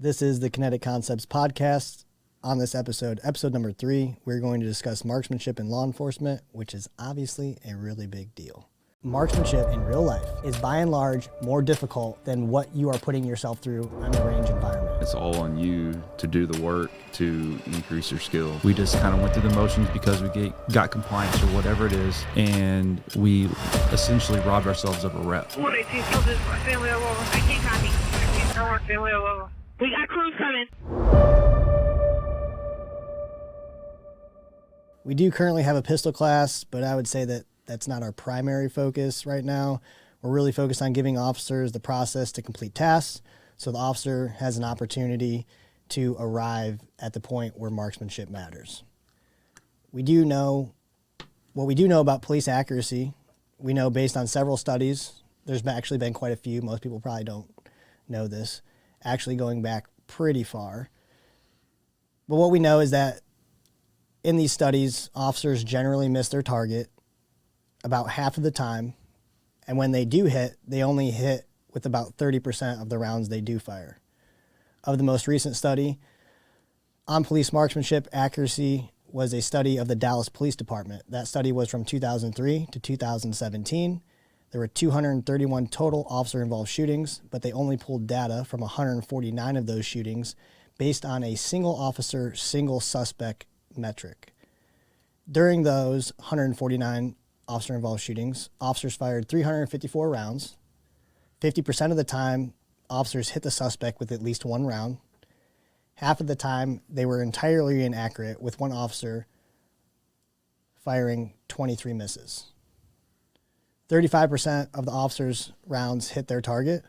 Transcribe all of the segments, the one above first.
This is the Kinetic Concepts podcast. On this episode number 3, we're going to discuss marksmanship in law enforcement, which is obviously a really big deal. Marksmanship in real life is by and large more difficult than what you are putting yourself through in a range environment. It's all on you to do the work to increase your skill. We just kind of went through the motions because we got compliance or whatever it is, and we essentially robbed ourselves of a rep. 118, tell this family hello. I can't copy. I can't tell our family hello. We got crews coming. We do currently have a pistol class, but I would say that that's not our primary focus right now. We're really focused on giving officers the process to complete tasks, so the officer has an opportunity to arrive at the point where marksmanship matters. What we do know about police accuracy, we know based on several studies, there's actually been quite a few, most people probably don't know this, actually going back pretty far. But what we know is that in these studies, officers generally miss their target about half of the time, and when they do hit, they only hit with about 30% of the rounds they do fire. Of the most recent study on police marksmanship accuracy was a study of the Dallas Police Department. That study was from 2003 to 2017. There were 231 total officer-involved shootings, but they only pulled data from 149 of those shootings based on a single officer, single suspect metric. During those 149 officer-involved shootings, officers fired 354 rounds. 50% of the time, officers hit the suspect with at least one round. Half of the time, they were entirely inaccurate, with one officer firing 23 misses. 35% of the officers' rounds hit their target,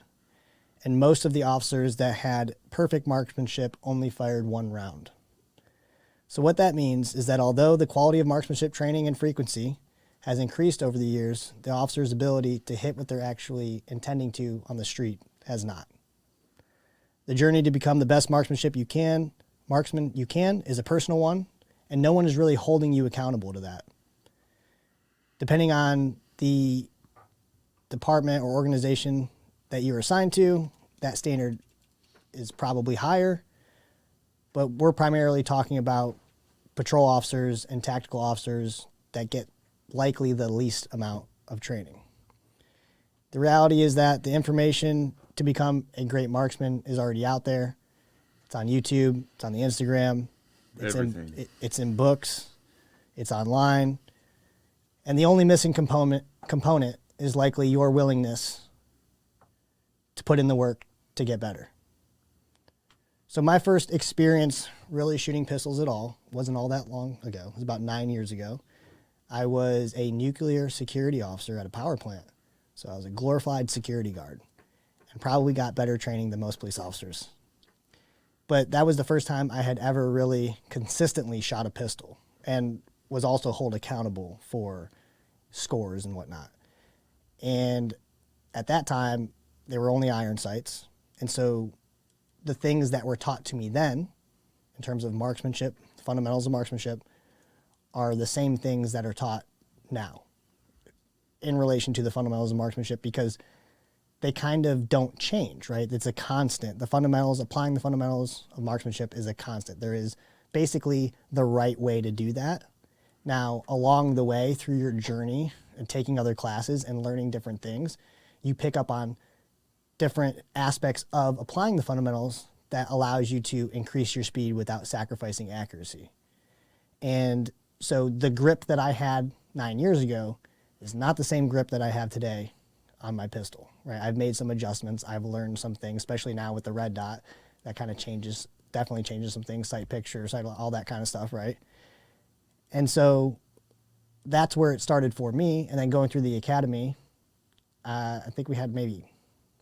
and most of the officers that had perfect marksmanship only fired one round. So what that means is that although the quality of marksmanship training and frequency has increased over the years, the officer's ability to hit what they're actually intending to on the street has not. The journey to become the best marksman you can is a personal one, and no one is really holding you accountable to that. Depending on the department or organization that you're assigned to, that standard is probably higher, but we're primarily talking about patrol officers and tactical officers that get likely the least amount of training. The reality is that the information to become a great marksman is already out there. It's on YouTube, it's on the Instagram, it's in books, it's online, and the only missing component is likely your willingness to put in the work to get better. So my first experience really shooting pistols at all wasn't all that long ago. It was about 9 years ago. I was a nuclear security officer at a power plant. So I was a glorified security guard and probably got better training than most police officers. But that was the first time I had ever really consistently shot a pistol and was also held accountable for scores and whatnot. And at that time, there were only iron sights. And so the things that were taught to me then, in terms of marksmanship, fundamentals of marksmanship, are the same things that are taught now in relation to the fundamentals of marksmanship, because they kind of don't change, right? It's a constant. Applying the fundamentals of marksmanship is a constant. There is basically the right way to do that. Now, along the way through your journey and taking other classes and learning different things, you pick up on different aspects of applying the fundamentals that allows you to increase your speed without sacrificing accuracy. And so the grip that I had 9 years ago is not the same grip that I have today on my pistol, right? I've made some adjustments. I've learned some things, especially now with the red dot, that kind of definitely changes some things, sight picture, all that kind of stuff, right? And so that's where it started for me. And then going through the academy, I think we had maybe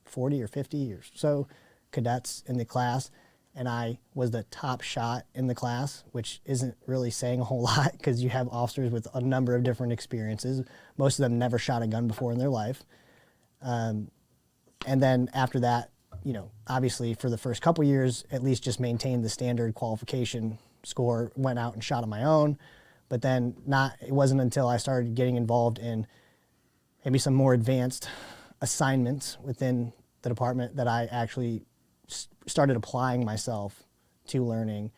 40 or 50 or so cadets in the class, and I was the top shot in the class, which isn't really saying a whole lot because you have officers with a number of different experiences. Most of them never shot a gun before in their life. And then after that, obviously for the first couple years, at least just maintained the standard qualification score, went out and shot on my own. But then it wasn't until I started getting involved in maybe some more advanced assignments within the department that I actually started applying myself to learning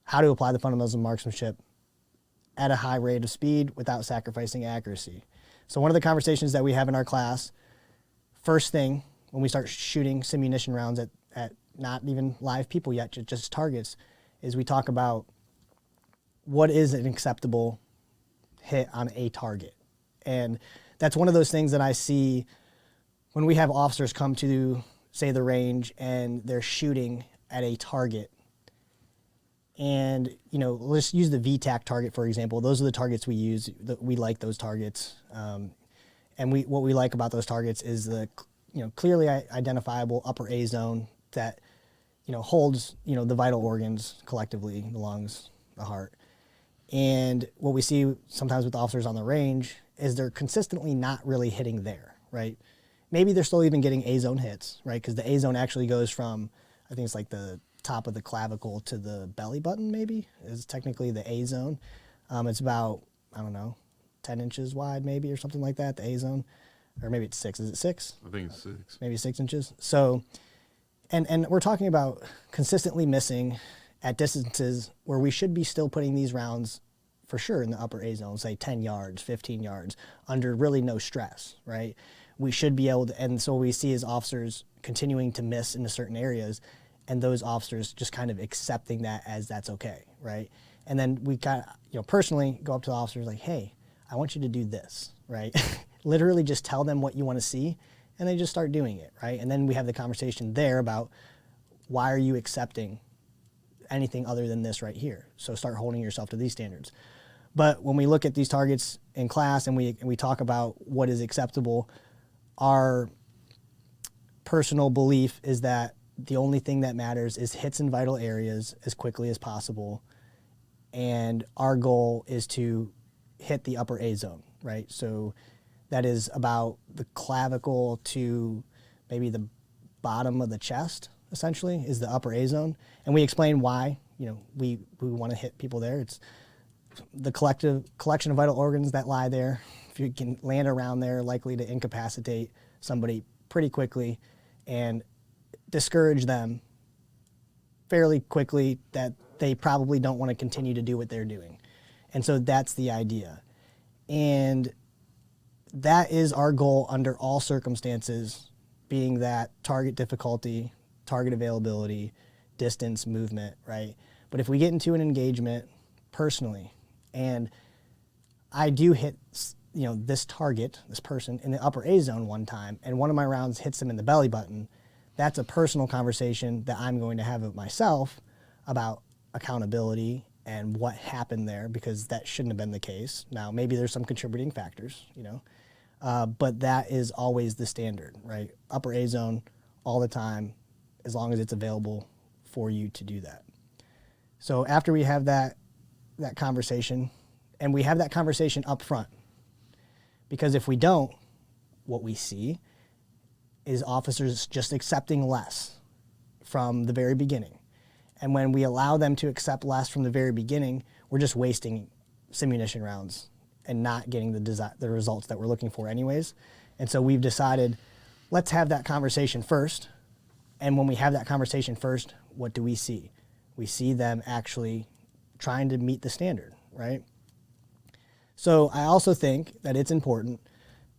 how to apply the fundamentals of marksmanship at a high rate of speed without sacrificing accuracy. So one of the conversations that we have in our class, first thing when we start shooting simunition rounds at not even live people yet, just targets, is we talk about what is an acceptable hit on a target. And that's one of those things that I see when we have officers come to, say, the range and they're shooting at a target. And, you know, let's use the VTAC target, for example. Those are the targets we use. We like those targets. And what we like about those targets is the, you know, clearly identifiable upper A zone that, you know, holds, you know, the vital organs collectively, the lungs, the heart. And what we see sometimes with officers on the range is they're consistently not really hitting there, right? Maybe they're still even getting A zone hits, right? Because the A zone actually goes from, I think it's like the top of the clavicle to the belly button, maybe, is technically the A zone. It's about, I don't know, 10 inches wide maybe or something like that, the A zone. Or maybe it's 6. Is it 6? I think it's 6. Maybe 6 inches. So, and we're talking about consistently missing at distances where we should be still putting these rounds for sure in the upper A zone, say 10 yards, 15 yards, under really no stress, right? We should be able to, and so what we see is officers continuing to miss into certain areas, and those officers just kind of accepting that as that's okay, right? And then we kind of, you know, personally go up to the officers like, hey, I want you to do this, right? Literally just tell them what you want to see, and they just start doing it, right? And then we have the conversation there about why are you accepting anything other than this right here? So start holding yourself to these standards. But when we look at these targets in class and we talk about what is acceptable, our personal belief is that the only thing that matters is hits in vital areas as quickly as possible. And our goal is to hit the upper A zone, right? So that is about the clavicle to maybe the bottom of the chest, essentially, is the upper A zone. And we explain why, you know, we want to hit people there. It's the collection of vital organs that lie there. If you can land around there, likely to incapacitate somebody pretty quickly and discourage them fairly quickly that they probably don't want to continue to do what they're doing. And so that's the idea. And that is our goal under all circumstances, being that target difficulty, target availability, distance, movement, right? But if we get into an engagement personally, and I do hit, you know, this target, this person in the upper A zone one time, and one of my rounds hits them in the belly button, that's a personal conversation that I'm going to have with myself about accountability and what happened there, because that shouldn't have been the case. Now, maybe there's some contributing factors, you know, but that is always the standard, right? Upper A zone all the time, as long as it's available for you to do that. So after we have that conversation, and we have that conversation up front, because if we don't, what we see is officers just accepting less from the very beginning. And when we allow them to accept less from the very beginning, we're just wasting simunition rounds and not getting the results that we're looking for anyways. And so we've decided, let's have that conversation first. And when we have that conversation first, what do we see? We see them actually trying to meet the standard, right? So I also think that it's important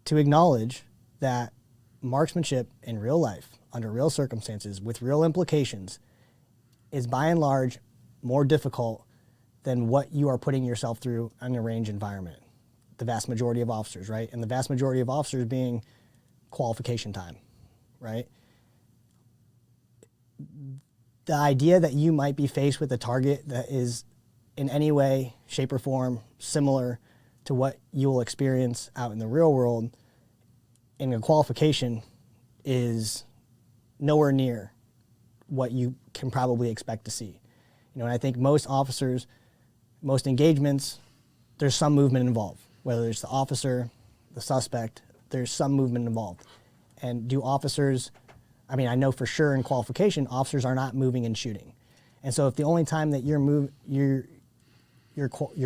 to acknowledge that marksmanship in real life, under real circumstances, with real implications, is by and large more difficult than what you are putting yourself through in a range environment. The vast majority of officers, right? And the vast majority of officers being qualification time, right? The idea that you might be faced with a target that is in any way, shape, or form similar to what you will experience out in the real world in a qualification is nowhere near what you can probably expect to see. You know, and I think most officers, most engagements, there's some movement involved. Whether it's the officer, the suspect, there's some movement involved. And do officers, I mean, I know for sure in qualification, officers are not moving and shooting. And so if the only time that you're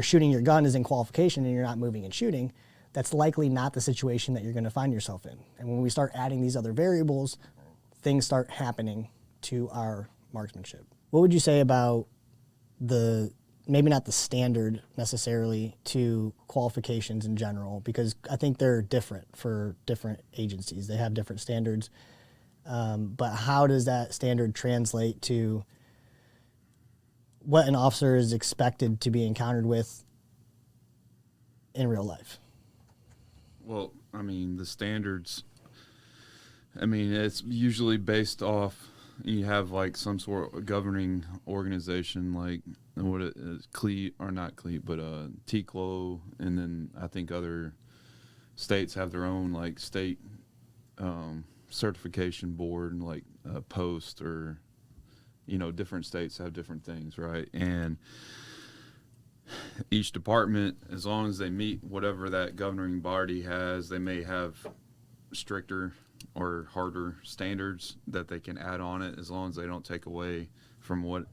shooting your gun is in qualification and you're not moving and shooting, that's likely not the situation that you're going to find yourself in. And when we start adding these other variables, things start happening to our marksmanship. What would you say about maybe not the standard necessarily to qualifications in general, because I think they're different for different agencies. They have different standards. But how does that standard translate to what an officer is expected to be encountered with in real life? Well, I mean, the standards, I mean, it's usually based off, you have like some sort of governing organization, like what it is, CLEAT, or not CLEAT, but TCLO, and then I think other states have their own like state certification board, like POST, or, you know, different states have different things, right? And each department, as long as they meet whatever that governing body has, they may have stricter or harder standards that they can add on it, as long as they don't take away from what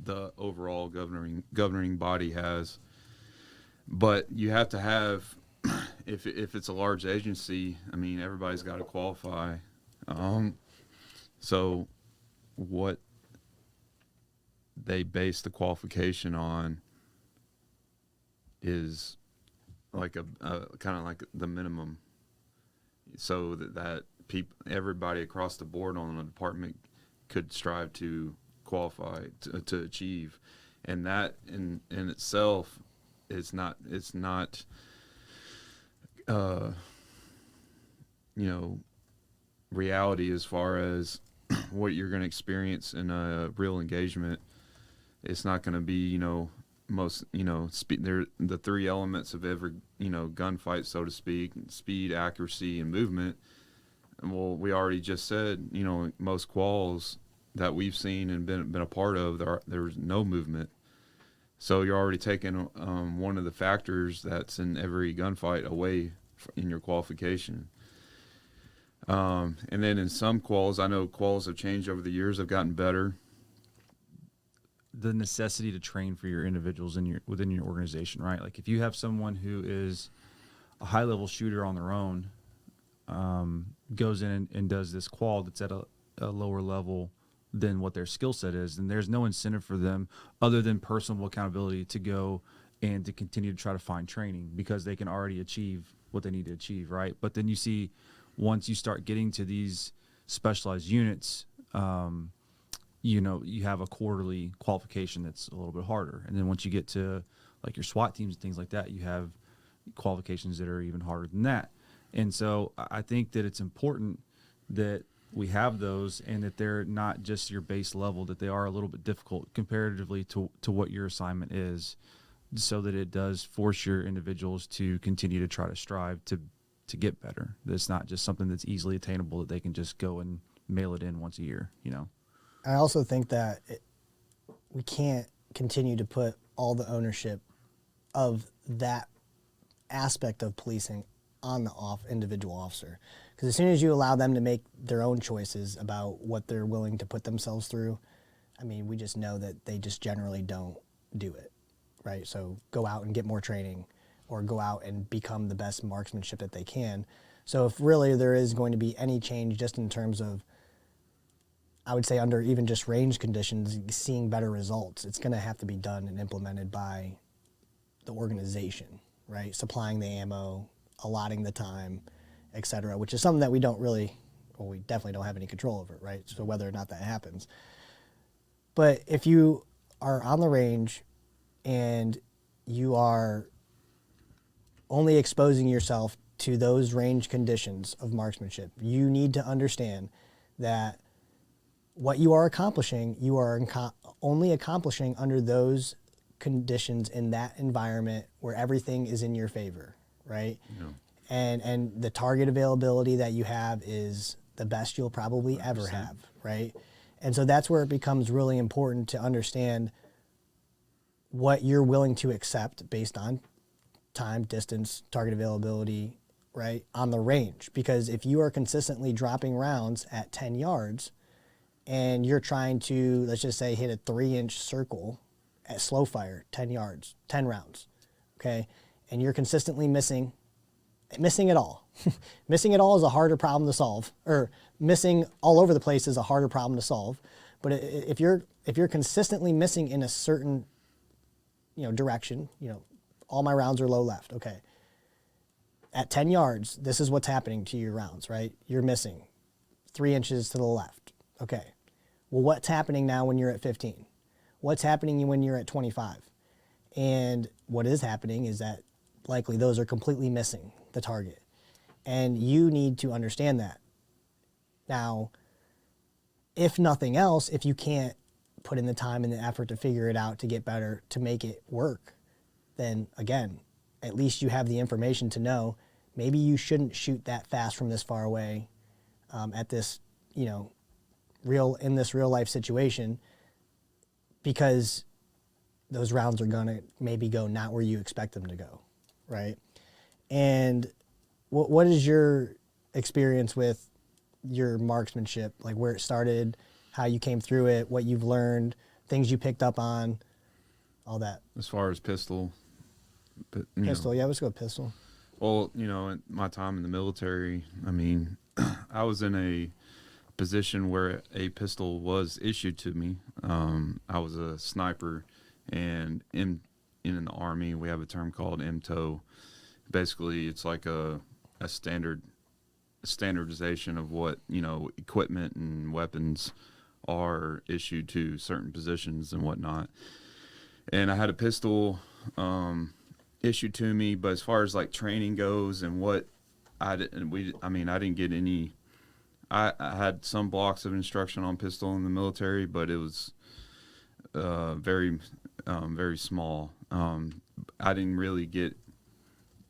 the overall governing body has. But you have to have, if it's a large agency, I mean, everybody's got to qualify. So what they base the qualification on is like a kind of like the minimum, so that everybody across the board on the department could strive to qualify to achieve. And that in itself is not you know, reality as far as what you're going to experience in a real engagement. It's not going to be, you know, most, you know, they're the three elements of every, you know, gunfight, so to speak: speed, accuracy, and movement. And well, we already just said, you know, most quals that we've seen and been a part of, there's no movement. So you're already taking one of the factors that's in every gunfight away in your qualification. And then in some quals, I know quals have changed over the years, have gotten better. The necessity to train for your individuals within your organization, right? Like if you have someone who is a high level shooter on their own, goes in and does this qual that's at a lower level than what their skill set is, then there's no incentive for them other than personal accountability to go and to continue to try to find training, because they can already achieve what they need to achieve, right? But then you see, once you start getting to these specialized units, you know, you have a quarterly qualification that's a little bit harder. And then once you get to like your SWAT teams and things like that, you have qualifications that are even harder than that. And so I think that it's important that we have those, and that they're not just your base level, that they are a little bit difficult comparatively to what your assignment is, so that it does force your individuals to continue to try to strive to get better. That it's not just something that's easily attainable, that they can just go and mail it in once a year, you know? I also think that we can't continue to put all the ownership of that aspect of policing on the individual officer. Because as soon as you allow them to make their own choices about what they're willing to put themselves through, I mean, we just know that they just generally don't do it, right? So go out and get more training, or go out and become the best marksmanship that they can. So if really there is going to be any change just in terms of, I would say under even just range conditions, seeing better results, it's going to have to be done and implemented by the organization, right? Supplying the ammo, allotting the time, et cetera, which is something that we definitely don't have any control over, right? So whether or not that happens. But if you are on the range and you are only exposing yourself to those range conditions of marksmanship, you need to understand that what you are accomplishing, you are only accomplishing under those conditions in that environment where everything is in your favor, right? Yeah. And the target availability that you have is the best you'll probably 100%. Ever have, right? And so that's where it becomes really important to understand what you're willing to accept based on time, distance, target availability, right, on the range. Because if you are consistently dropping rounds at 10 yards and you're trying to, let's just say, hit a 3-inch circle at slow fire, 10 yards, 10 rounds, okay, and you're consistently missing it all. Missing it all is a harder problem to solve, or missing all over the place is a harder problem to solve. But if you're consistently missing in a certain, direction, all my rounds are low left. Okay. At 10 yards, this is what's happening to your rounds, right? You're missing 3 inches to the left. Okay. Well, what's happening now when you're at 15? What's happening when you're at 25? And what is happening is that likely those are completely missing the target. And you need to understand that. Now, if nothing else, if you can't put in the time and the effort to figure it out, to get better, to make it work, then again, at least you have the information to know maybe you shouldn't shoot that fast from this far away at this, in this real life situation, because those rounds are gonna maybe go not where you expect them to go, right? And what is your experience with your marksmanship, like where it started, how you came through it, what you've learned, things you picked up on, all that? As far as pistol, pistol, yeah, let's go with pistol. Well, in my time in the military, I mean, I was in a position where a pistol was issued to me. I was a sniper, and in the Army, we have a term called MTO. Basically, it's like a standardization of what equipment and weapons are issued to certain positions and whatnot. And I had a pistol issued to me, but as far as like training goes and what I didn't get any. I had some blocks of instruction on pistol in the military, but it was very small. I didn't really get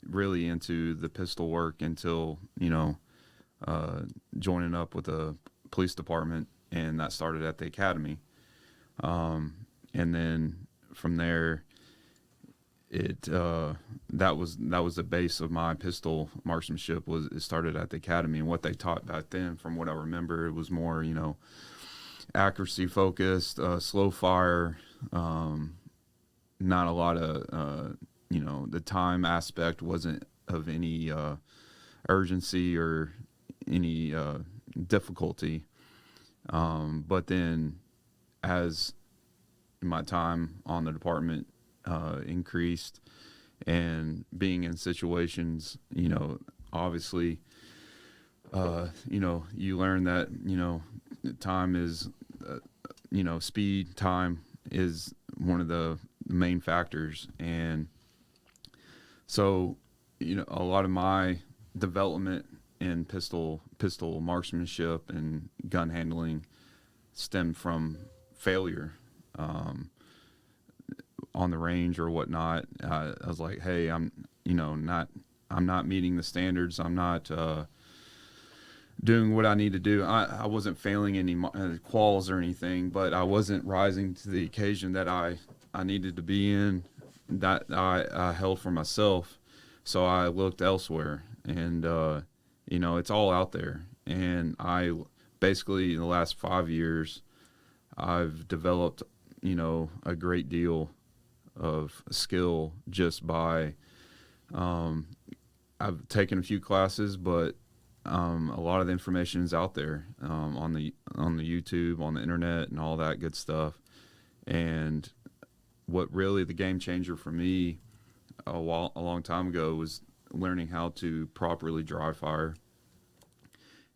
really into the pistol work until joining up with a police department, and that started at the academy. And then from there, that was the base of my pistol marksmanship. It started at the academy, and what they taught back then, from what I remember, it was more accuracy focused, slow fire, not a lot of the time aspect wasn't of any urgency or any difficulty. But then as my time on the department increased, and being in situations, obviously, you learn that, time is, speed, time is one of the main factors. And so, a lot of my development in pistol marksmanship and gun handling stemmed from failure. On the range or whatnot, I was like, hey, I'm not meeting the standards. I'm not doing what I need to do. I wasn't failing any quals or anything, but I wasn't rising to the occasion that I needed to be in, that I held for myself. So I looked elsewhere, and it's all out there. And I basically, in the last 5 years, I've developed a great deal of skill just by I've taken a few classes, but a lot of the information is out there on the YouTube, on the internet, and all that good stuff. And what really the game changer for me a long time ago was learning how to properly dry fire,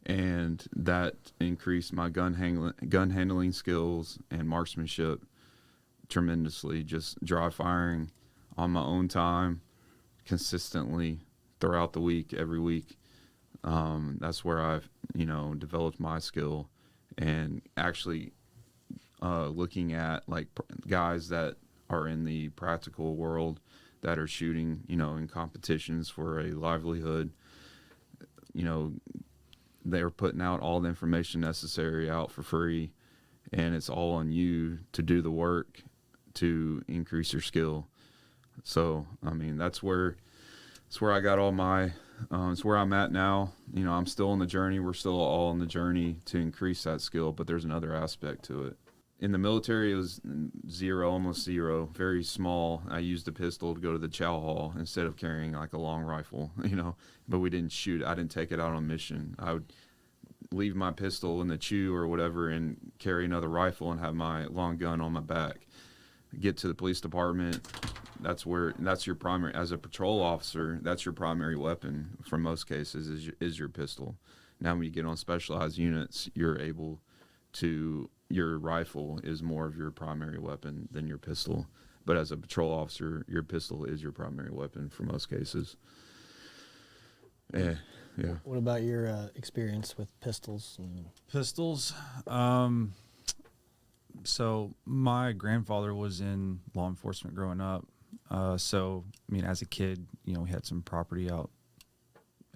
and that increased my gun handling skills and marksmanship tremendously. Just dry firing on my own time consistently throughout the week, every week. That's where I've developed my skill, and actually looking at like guys that are in the practical world that are shooting in competitions for a livelihood. They're putting out all the information necessary out for free, and it's all on you to do the work to increase your skill. So, that's where I got all my, it's where I'm at now. I'm still on the journey. We're still all on the journey to increase that skill, but there's another aspect to it. In the military, it was zero, almost zero, very small. I used a pistol to go to the chow hall instead of carrying like a long rifle, but we didn't shoot. I didn't take it out on mission. leave my pistol in the chew or whatever and carry another rifle and have my long gun on my back. Get to the police department, that's your primary, as a patrol officer, that's your primary weapon for most cases is your pistol. Now when you get on specialized units, your rifle is more of your primary weapon than your pistol. But as a patrol officer, your pistol is your primary weapon for most cases. Yeah. What about your experience with pistols? Pistols. So my grandfather was in law enforcement growing up. So I mean, as a kid, we had some property out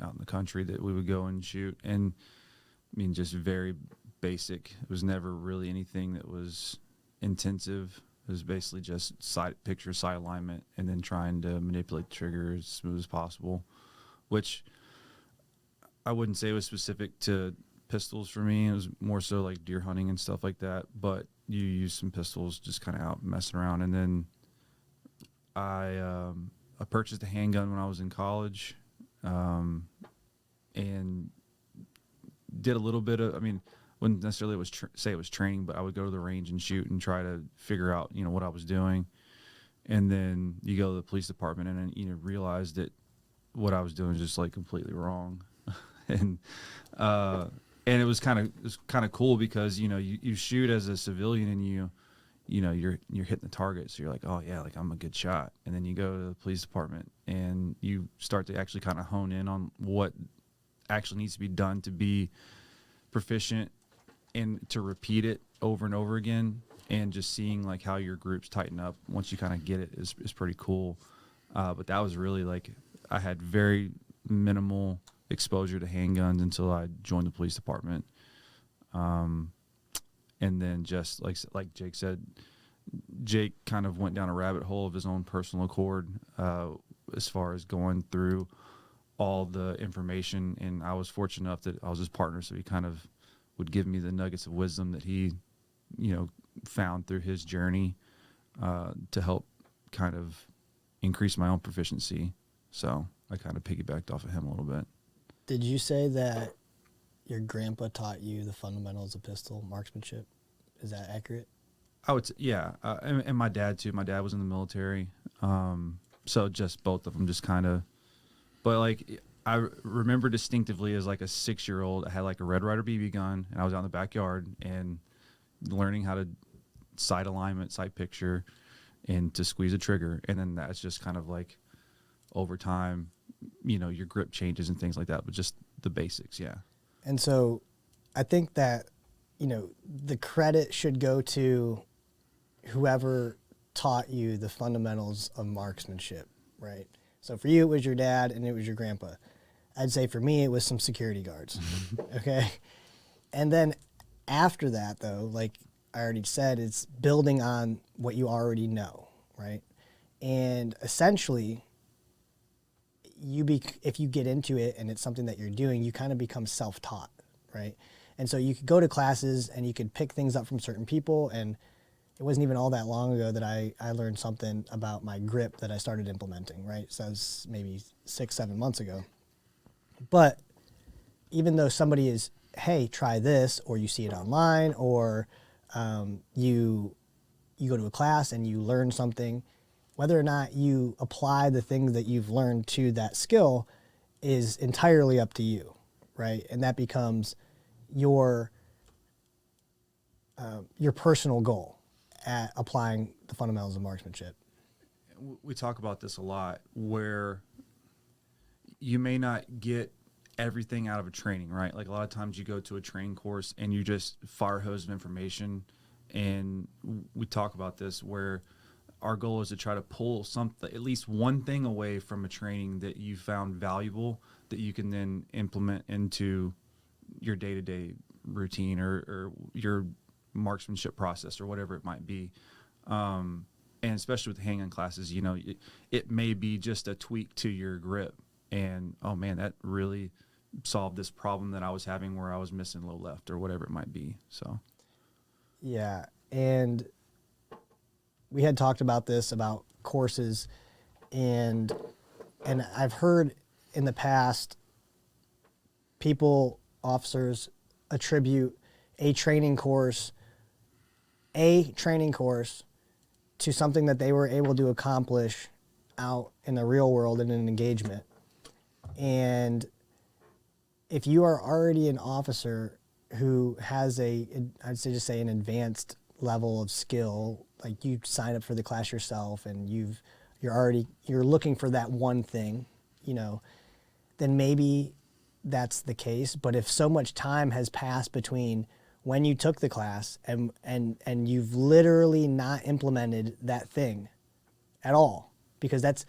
in the country that we would go and shoot, and I mean, just very basic. It was never really anything that was intensive. It was basically just sight alignment, and then trying to manipulate the trigger as smooth as possible, which I wouldn't say was specific to pistols for me. It was more so like deer hunting and stuff like that. But you use some pistols just kind of out messing around. And then I purchased a handgun when I was in college, and did a little bit of, I mean, wouldn't necessarily say it was training, but I would go to the range and shoot and try to figure out, what I was doing. And then you go to the police department and then, realize that what I was doing was just like completely wrong. And it was kind of cool because, you shoot as a civilian and you're hitting the target. So you're like, oh yeah, like I'm a good shot. And then you go to the police department and you start to actually kind of hone in on what actually needs to be done to be proficient and to repeat it over and over again, and just seeing like how your groups tighten up once you kind of get it is pretty cool. But that was really like, I had very minimal exposure to handguns until I joined the police department. And then just like Jake said, Jake kind of went down a rabbit hole of his own personal accord, as far as going through all the information. And I was fortunate enough that I was his partner, so he kind of would give me the nuggets of wisdom that he, found through his journey, to help kind of increase my own proficiency. So I kind of piggybacked off of him a little bit. Did you say that your grandpa taught you the fundamentals of pistol marksmanship? Is that accurate? I would say, yeah. And my dad too. My dad was in the military. So just both of them just kind of, but like I remember distinctively as like a 6-year-old, I had like a Red Ryder BB gun and I was out in the backyard and learning how to sight alignment, sight picture, and to squeeze a trigger. And then that's just kind of like over time, your grip changes and things like that, but just the basics. Yeah. And so I think that, the credit should go to whoever taught you the fundamentals of marksmanship, right? So for you, it was your dad and it was your grandpa. I'd say for me, it was some security guards. Okay. And then after that, though, like I already said, it's building on what you already know, right? And essentially, if you get into it and it's something that you're doing, you kind of become self-taught, right? And so you could go to classes and you could pick things up from certain people. And it wasn't even all that long ago that I learned something about my grip that I started implementing, right? So that was maybe 6-7 months ago. But even though somebody is, hey, try this, or you see it online, or you go to a class and you learn something, whether or not you apply the things that you've learned to that skill is entirely up to you, right? And that becomes your personal goal at applying the fundamentals of marksmanship. We talk about this a lot, where you may not get everything out of a training, right? Like a lot of times you go to a training course and you just fire hose of information. And we talk about this where our goal is to try to pull something, at least one thing away from a training that you found valuable that you can then implement into your day-to-day routine or your marksmanship process or whatever it might be. And especially with the handgun classes, it may be just a tweak to your grip. And, oh man, that really solved this problem that I was having where I was missing low left or whatever it might be. So, yeah. And we had talked about this, about courses, and I've heard in the past officers attribute a training course to something that they were able to accomplish out in the real world in an engagement. And if you are already an officer who has an advanced level of skill, like you sign up for the class yourself and you're looking for that one thing, then maybe that's the case. But if so much time has passed between when you took the class and you've literally not implemented that thing at all, because that's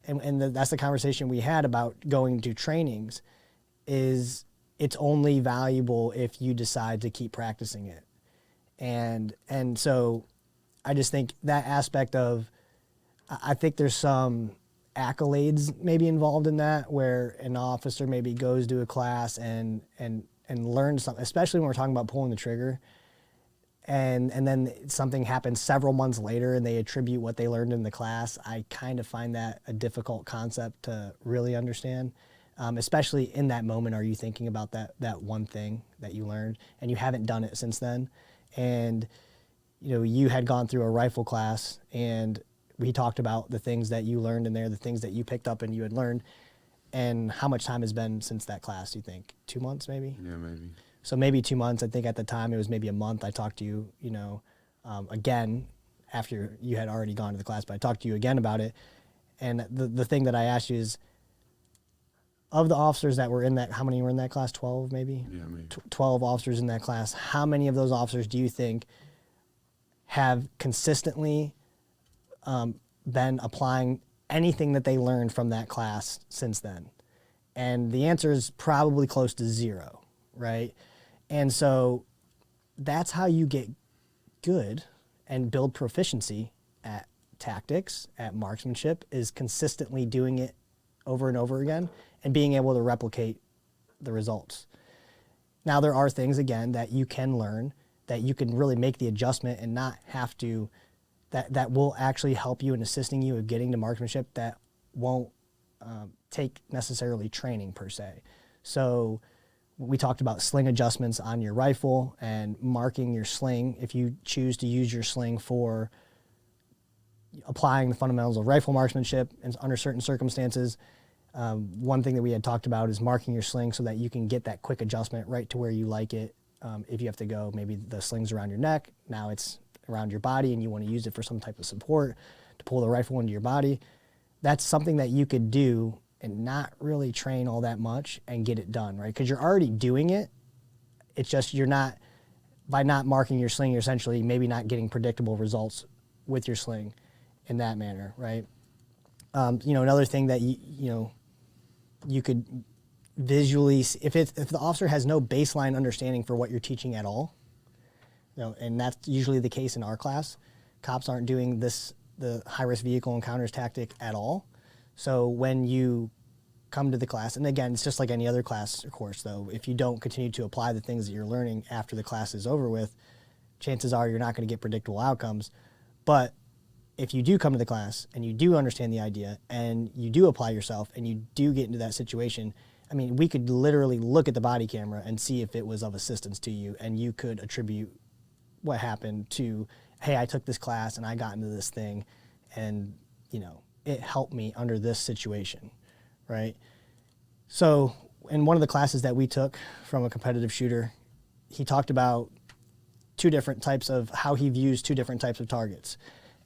the conversation we had about going to trainings, is it's only valuable if you decide to keep practicing it. And so I just think that aspect of, I think there's some accolades maybe involved in that, where an officer maybe goes to a class and learns something, especially when we're talking about pulling the trigger, and then something happens several months later and they attribute what they learned in the class. I kind of find that a difficult concept to really understand. Especially in that moment, are you thinking about that one thing that you learned and you haven't done it since then? And you had gone through a rifle class and we talked about the things that you learned in there, the things that you picked up and you had learned, and how much time has been since that class, do you think? 2 months maybe? Yeah, maybe. So maybe 2 months. I think at the time it was maybe a month. I talked to you, again, after you had already gone to the class, but I talked to you again about it. And the thing that I asked you is, of the officers that were in that, how many were in that class? 12 maybe? Yeah, maybe. 12 officers in that class. How many of those officers do you think have consistently been applying anything that they learned from that class since then? And the answer is probably close to 0, right? And so that's how you get good and build proficiency at tactics, at marksmanship, is consistently doing it over and over again and being able to replicate the results. Now, there are things, again, that you can learn, that you can really make the adjustment and not have to, that will actually help you in assisting you with getting to marksmanship, that won't take necessarily training per se. So we talked about sling adjustments on your rifle and marking your sling. If you choose to use your sling for applying the fundamentals of rifle marksmanship and under certain circumstances, one thing that we had talked about is marking your sling so that you can get that quick adjustment right to where you like it. If you have to go, maybe the sling's around your neck, now it's around your body and you want to use it for some type of support to pull the rifle into your body. That's something that you could do and not really train all that much and get it done, right? Because you're already doing it. It's just by not marking your sling, you're essentially maybe not getting predictable results with your sling in that manner, right? Another thing that you could visually see, if the officer has no baseline understanding for what you're teaching at all, and that's usually the case in our class. Cops aren't doing the high-risk vehicle encounters tactic at all. So when you come to the class, and again, it's just like any other class or course, though, if you don't continue to apply the things that you're learning after the class is over with, chances are you're not going to get predictable outcomes. But if you do come to the class and you do understand the idea and you do apply yourself and you do get into that situation, I mean, we could literally look at the body camera and see if it was of assistance to you, and you could attribute what happened to, hey, I took this class and I got into this thing and, it helped me under this situation, right? So in one of the classes that we took from a competitive shooter, he talked about two different types of how he views two different types of targets.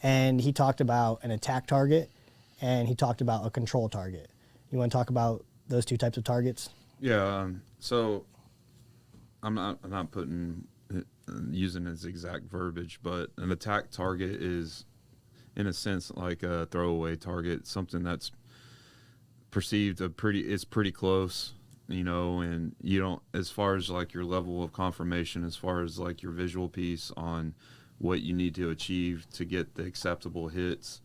And he talked about an attack target and he talked about a control target. You want to talk about those two types of targets? Yeah. So I'm not using his exact verbiage, but an attack target is, in a sense, like a throwaway target, something that's perceived it's pretty close, and you don't, as far as like your level of confirmation, as far as like your visual piece on what you need to achieve to get the acceptable hits,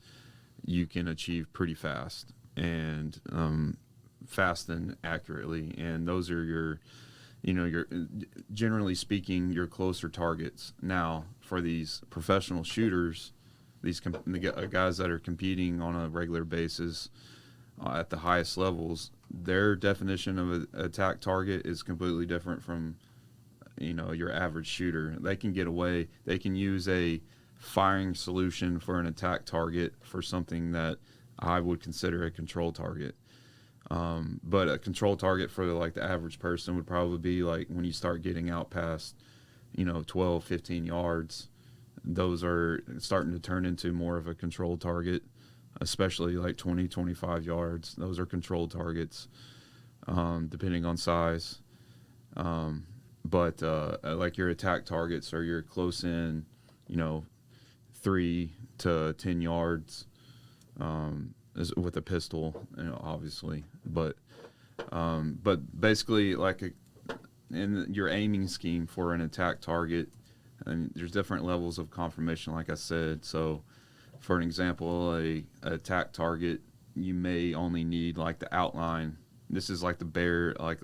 you can achieve pretty fast and fast and accurately. And those are your generally speaking, your closer targets. Now, for these professional shooters, the guys that are competing on a regular basis at the highest levels, their definition of an attack target is completely different from your average shooter. They can get away. They can use a firing solution for an attack target for something that I would consider a control target. But a control target for like the average person would probably be like when you start getting out past, 12, 15 yards, those are starting to turn into more of a control target, especially like 20, 25 yards. Those are controlled targets, depending on size. But like your attack targets are your close in, 3 to 10 yards, with a pistol, obviously. But basically, like in your aiming scheme for an attack target, and there's different levels of confirmation, like I said. So, for an example, a attack target, you may only need like the outline. This is like the bare, like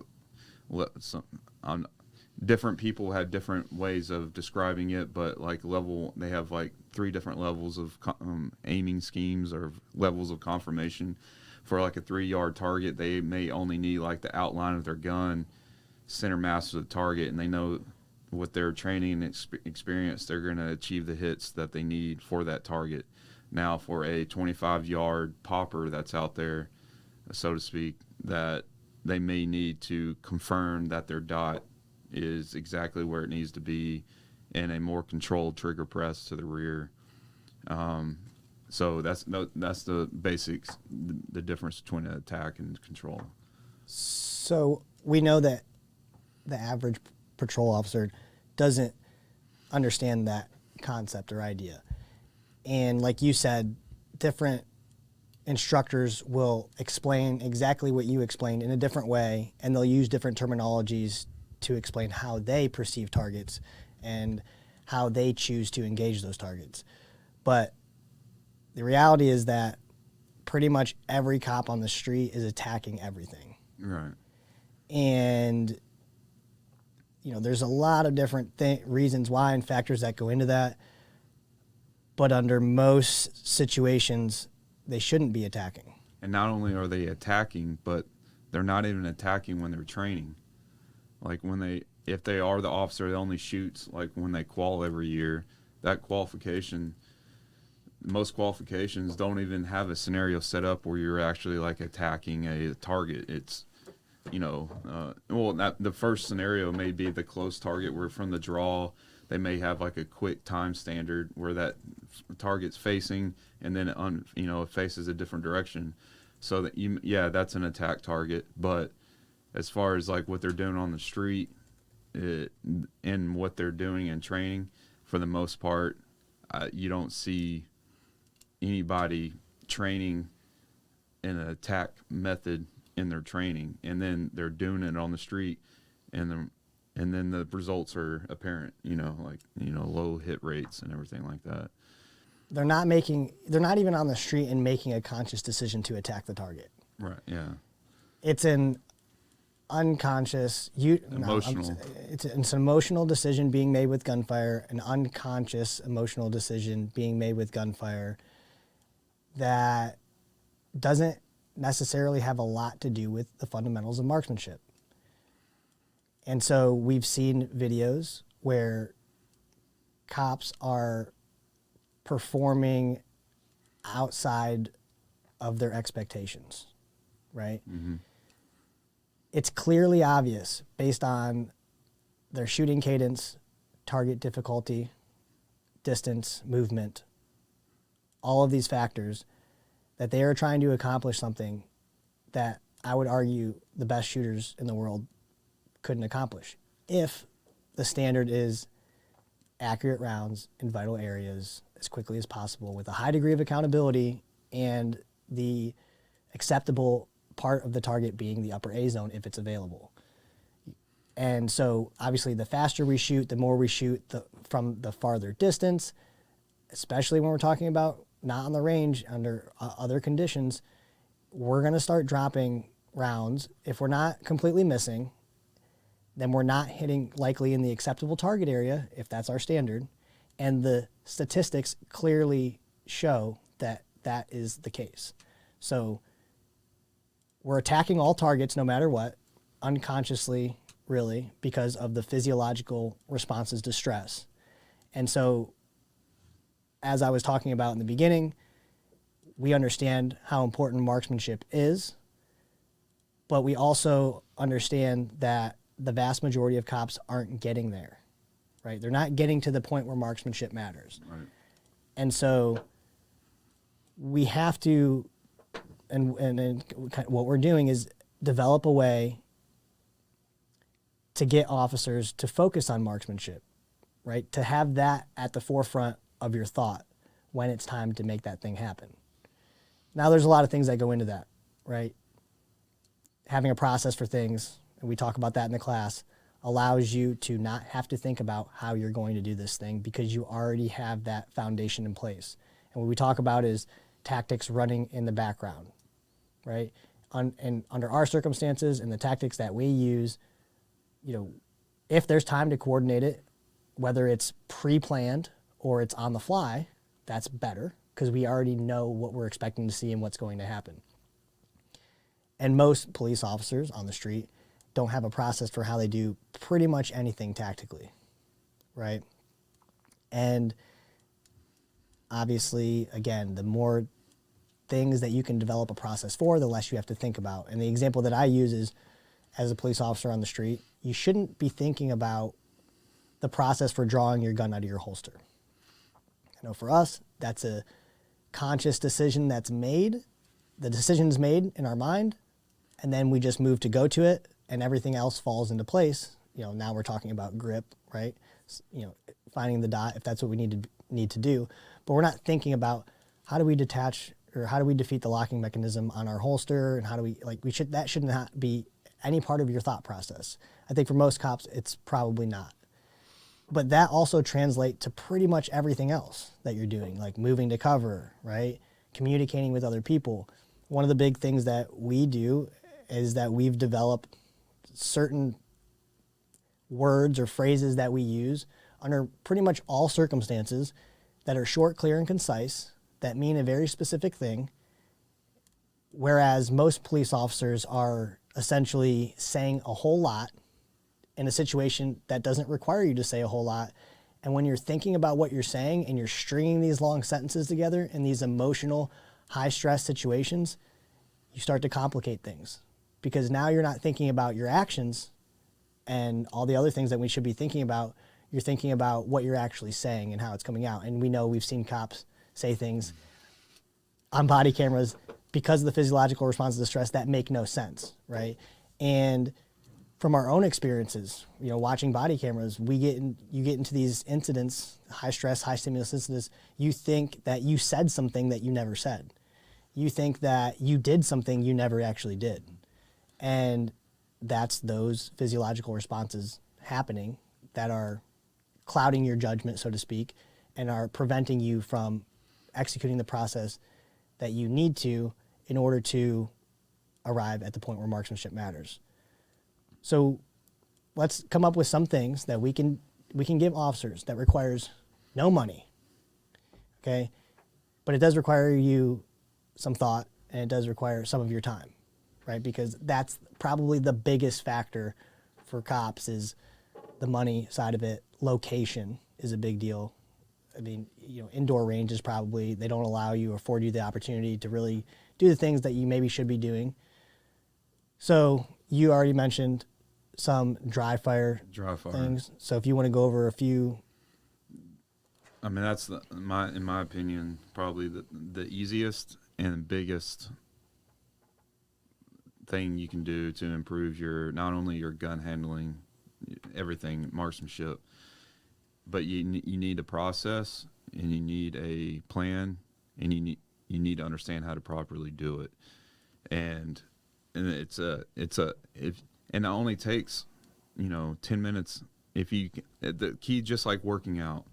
different people have different ways of describing it, but like they have like 3 different levels of aiming schemes or levels of confirmation. For like a 3-yard target, they may only need like the outline of their gun, center mass of the target, and they know with their training and experience, they're going to achieve the hits that they need for that target. Now, for a 25-yard popper that's out there, so to speak, that they may need to confirm that their dot is exactly where it needs to be in a more controlled trigger press to the rear. So that's the basics, the difference between an attack and control. So we know that the average patrol officer doesn't understand that concept or idea. And like you said, different instructors will explain exactly what you explained in a different way, and they'll use different terminologies to explain how they perceive targets and how they choose to engage those targets. But the reality is that pretty much every cop on the street is attacking everything. Right. And there's a lot of different reasons why and factors that go into that. But under most situations, they shouldn't be attacking. And not only are they attacking, but they're not even attacking when they're training. Like if they are the officer that only shoots like when they qual every year, that qualification, most qualifications don't even have a scenario set up where you're actually like attacking a target. It's, the first scenario may be the close target where from the draw, they may have like a quick time standard where that target's facing and then it faces a different direction. So that that's an attack target. But as far as like what they're doing on the street and what they're doing in training, for the most part, you don't see anybody training in an attack method in their training, and then they're doing it on the street, and then the results are apparent, low hit rates and everything like that. They're not even on the street and making a conscious decision to attack the target. Right, yeah. It's an unconscious, emotional. It's an emotional decision being made with gunfire, an unconscious emotional decision being made with gunfire that doesn't necessarily have a lot to do with the fundamentals of marksmanship. And so we've seen videos where cops are performing outside of their expectations, right? Mm-hmm. It's clearly obvious based on their shooting cadence, target difficulty, distance, movement, all of these factors, that they are trying to accomplish something that I would argue the best shooters in the world couldn't accomplish if the standard is accurate rounds in vital areas as quickly as possible with a high degree of accountability and the acceptable part of the target being the upper A zone if it's available. And so obviously the faster we shoot, the more we shoot from the farther distance, especially when we're talking about not on the range under other conditions, we're going to start dropping rounds. If we're not completely missing, then we're not hitting likely in the acceptable target area, if that's our standard. And the statistics clearly show that that is the case. So we're attacking all targets no matter what, unconsciously really, because of the physiological responses to stress. And so, as I was talking about in the beginning, we understand how important marksmanship is, but we also understand that the vast majority of cops aren't getting there, right? They're not getting to the point where marksmanship matters. Right. And so we have to, and what we're doing is develop a way to get officers to focus on marksmanship, right? To have that at the forefront of your thought when it's time to make that thing happen. Now, there's a lot of things that go into that, right? Having a process for things, and we talk about that in the class, allows you to not have to think about how you're going to do this thing because you already have that foundation in place. And what we talk about is tactics running in the background, right? And under our circumstances and the tactics that we use, you know, if there's time to coordinate it, whether it's pre-planned or it's on the fly, that's better because we already know what we're expecting to see and what's going to happen. And most police officers on the street don't have a process for how they do pretty much anything tactically, right? And obviously, again, the more things that you can develop a process for, the less you have to think about. And the example that I use is, as a police officer on the street, you shouldn't be thinking about the process for drawing your gun out of your holster. I know for us, that's a conscious decision that's made. The decision's made in our mind, and then we just move to go to it, and everything else falls into place. You know, now we're talking about grip, right? You know, finding the dot if that's what we need to do. But we're not thinking about how do we detach or how do we defeat the locking mechanism on our holster, and how do we that should not be any part of your thought process. I think for most cops, it's probably not. But that also translates to pretty much everything else that you're doing, like moving to cover, right? Communicating with other people. One of the big things that we do is that we've developed certain words or phrases that we use under pretty much all circumstances that are short, clear, and concise, that mean a very specific thing, whereas most police officers are essentially saying a whole lot in a situation that doesn't require you to say a whole lot. And when you're thinking about what you're saying and you're stringing these long sentences together in these emotional, high-stress situations, you start to complicate things. Because now you're not thinking about your actions and all the other things that we should be thinking about. You're thinking about what you're actually saying and how it's coming out. And we know we've seen cops say things on body cameras because of the physiological responses to stress that make no sense, right? And from our own experiences, you know, watching body cameras, you get into these incidents, high stress, high stimulus incidents, you think that you said something that you never said. You think that you did something you never actually did. And that's those physiological responses happening that are clouding your judgment, so to speak, and are preventing you from executing the process that you need to in order to arrive at the point where marksmanship matters. So let's come up with some things that we can give officers that requires no money, okay? But it does require you some thought, and it does require some of your time, right? Because that's probably the biggest factor for cops is the money side of it. Location is a big deal. I mean, you know, indoor ranges probably, they don't allow you or afford you the opportunity to really do the things that you maybe should be doing. So you already mentioned some dry fire things. So if you want to go over a few. I mean, that's in my opinion, probably the easiest and biggest thing you can do to improve not only your gun handling, everything, marksmanship, but you need a process and you need a plan and you need to understand how to properly do it. And it only takes, 10 minutes. If you, the key, just like working out,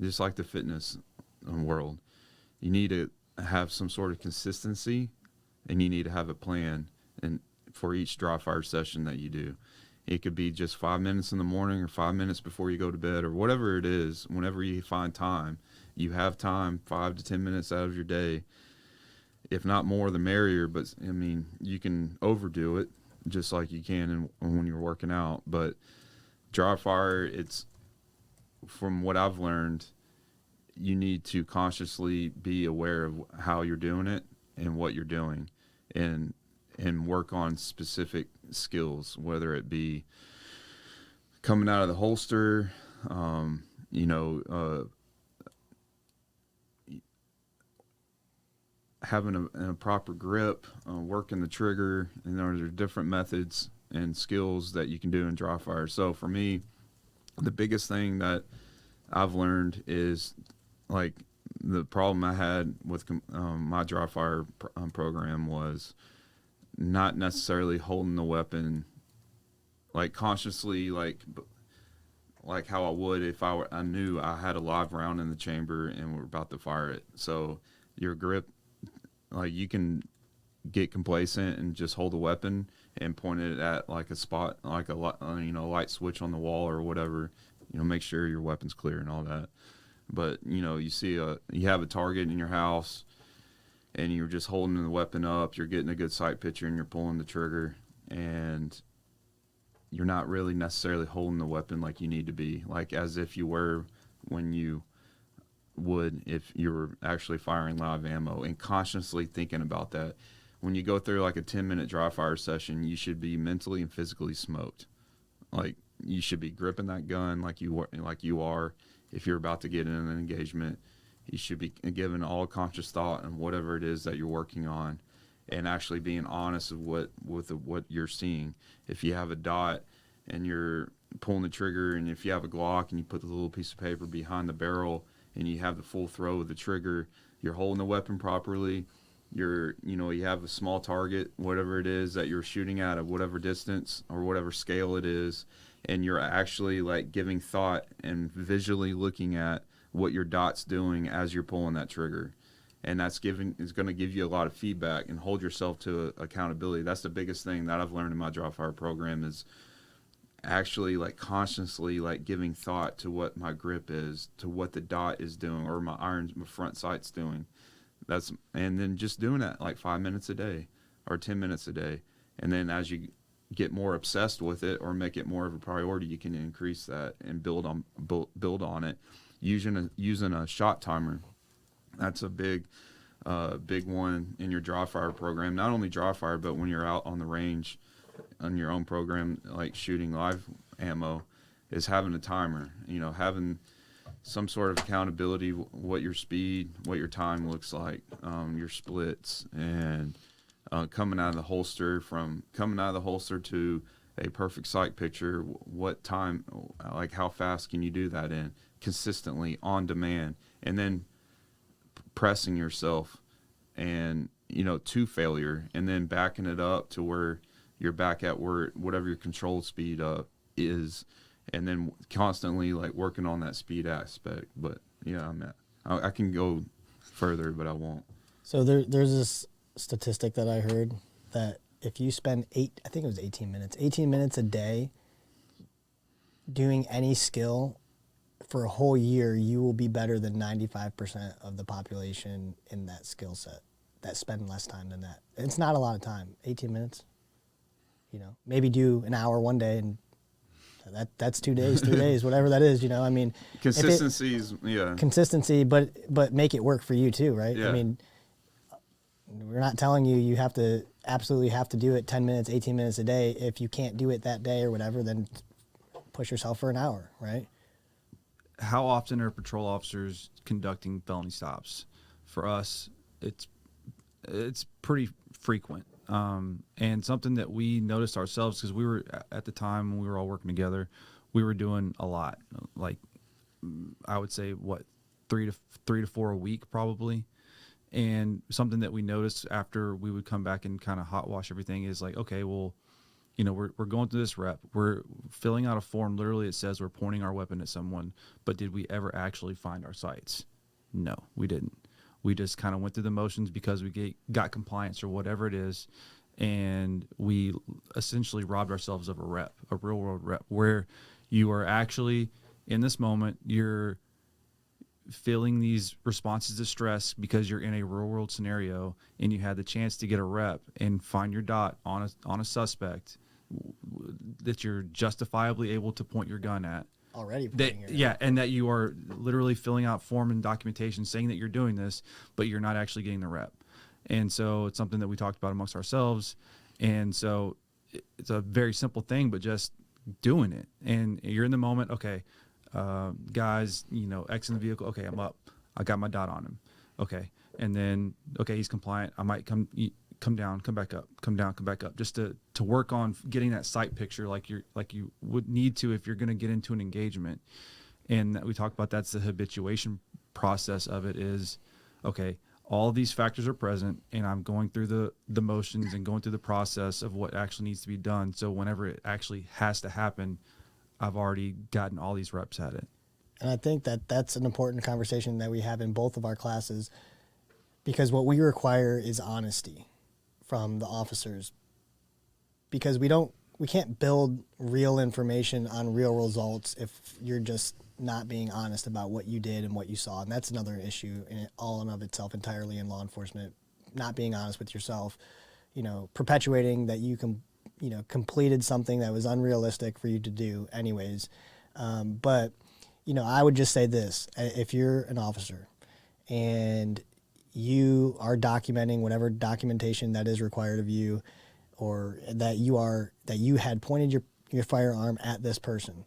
just like the fitness world, you need to have some sort of consistency and you need to have a plan and for each dry fire session that you do. It could be just 5 minutes in the morning or 5 minutes before you go to bed or whatever it is. Whenever you find time, you have time, 5 to 10 minutes out of your day. If not more, the merrier. But I mean, you can overdo it just like you can when you're working out. But dry fire, it's, from what I've learned, you need to consciously be aware of how you're doing it and what you're doing, and work on specific skills, whether it be coming out of the holster, having a proper grip, working the trigger, and there are different methods and skills that you can do in dry fire. So for me, the biggest thing that I've learned is, like, the problem I had with my dry fire program was not necessarily holding the weapon like consciously, like how I would if I knew I had a live round in the chamber and we're about to fire it. So your grip, like, you can get complacent and just hold the weapon and point it at like a spot, like a light switch on the wall or whatever. Make sure your weapon's clear and all that. But you have a target in your house, and you're just holding the weapon up. You're getting a good sight picture, and you're pulling the trigger, and you're not really necessarily holding the weapon like you need to be, like as if you were when you would if you were actually firing live ammo, and consciously thinking about that. When you go through like a 10-minute dry fire session, you should be mentally and physically smoked. Like, you should be gripping that gun like you are. If you're about to get in an engagement, you should be giving all conscious thought on whatever it is that you're working on, and actually being honest with what you're seeing. If you have a dot and you're pulling the trigger, and if you have a Glock and you put the little piece of paper behind the barrel and you have the full throw of the trigger, you're holding the weapon properly. You have a small target, whatever it is that you're shooting at whatever distance or whatever scale it is, and you're actually like giving thought and visually looking at what your dot's doing as you're pulling that trigger. And is going to give you a lot of feedback and hold yourself to accountability. That's the biggest thing that I've learned in my dry fire program, is actually like consciously like giving thought to what my grip is, to what the dot is doing, or my front sight's doing. And then just doing that like 5 minutes a day or 10 minutes a day. And then as you get more obsessed with it or make it more of a priority, you can increase that and build on it using a shot timer. That's a big one in your dry fire program. Not only dry fire, but when you're out on the range on your own program, like shooting live ammo, is having a timer, having some sort of accountability, what your speed, what your time looks like, your splits, and coming out of the holster to a perfect sight picture, what time, like how fast can you do that in consistently on demand, and then pressing yourself and to failure, and then backing it up to where you're back at whatever your controlled speed is, and then constantly like working on that speed aspect. But yeah, I can go further, but I won't. So there's this statistic that I heard that if you spend 18 minutes a day doing any skill for a whole year, you will be better than 95% of the population in that skill set that spend less time than that. It's not a lot of time, 18 minutes. Maybe do an hour one day, and that's 2 days, 3 days, whatever that is. Consistency, but make it work for you too, right? Yeah. We're not telling you absolutely have to do it 10 minutes, 18 minutes a day. If you can't do it that day or whatever, then push yourself for an hour, right? How often are patrol officers conducting felony stops? For us, it's pretty frequent. And something that we noticed ourselves, because we were at the time when we were all working together, we were doing a lot. Like, I would say, 3 to 4 a week probably. And something that we noticed after we would come back and kind of hot wash everything is like, okay, well, we're going through this rep. We're filling out a form. Literally, it says we're pointing our weapon at someone. But did we ever actually find our sights? No, we didn't. We just kind of went through the motions because we got compliance or whatever it is, and we essentially robbed ourselves of a real world rep, where you are actually in this moment, you're feeling these responses to stress because you're in a real world scenario and you had the chance to get a rep and find your dot on a suspect that you're justifiably able to point your gun at. Already and that you are literally filling out form and documentation saying that you're doing this, but you're not actually getting the rep. And so it's something that we talked about amongst ourselves. And so it's a very simple thing, but just doing it. And you're in the moment. Okay, guys, X in the vehicle. Okay, I'm up. I got my dot on him. Okay. And then, okay, he's compliant. I might come down, come back up, come down, come back up, just to work on getting that sight picture like you would need to if you're going to get into an engagement. And we talked about that's the habituation process of it is, okay, all these factors are present and I'm going through the motions and going through the process of what actually needs to be done. So whenever it actually has to happen, I've already gotten all these reps at it. And I think that that's an important conversation that we have in both of our classes, because what we require is honesty from the officers, because we can't build real information on real results if you're just not being honest about what you did and what you saw. And that's another issue in all and of itself entirely in law enforcement, not being honest with yourself, perpetuating that you completed something that was unrealistic for you to do anyways. But I would just say this: if you're an officer and you are documenting whatever documentation that is required of you, or that you had pointed your firearm at this person,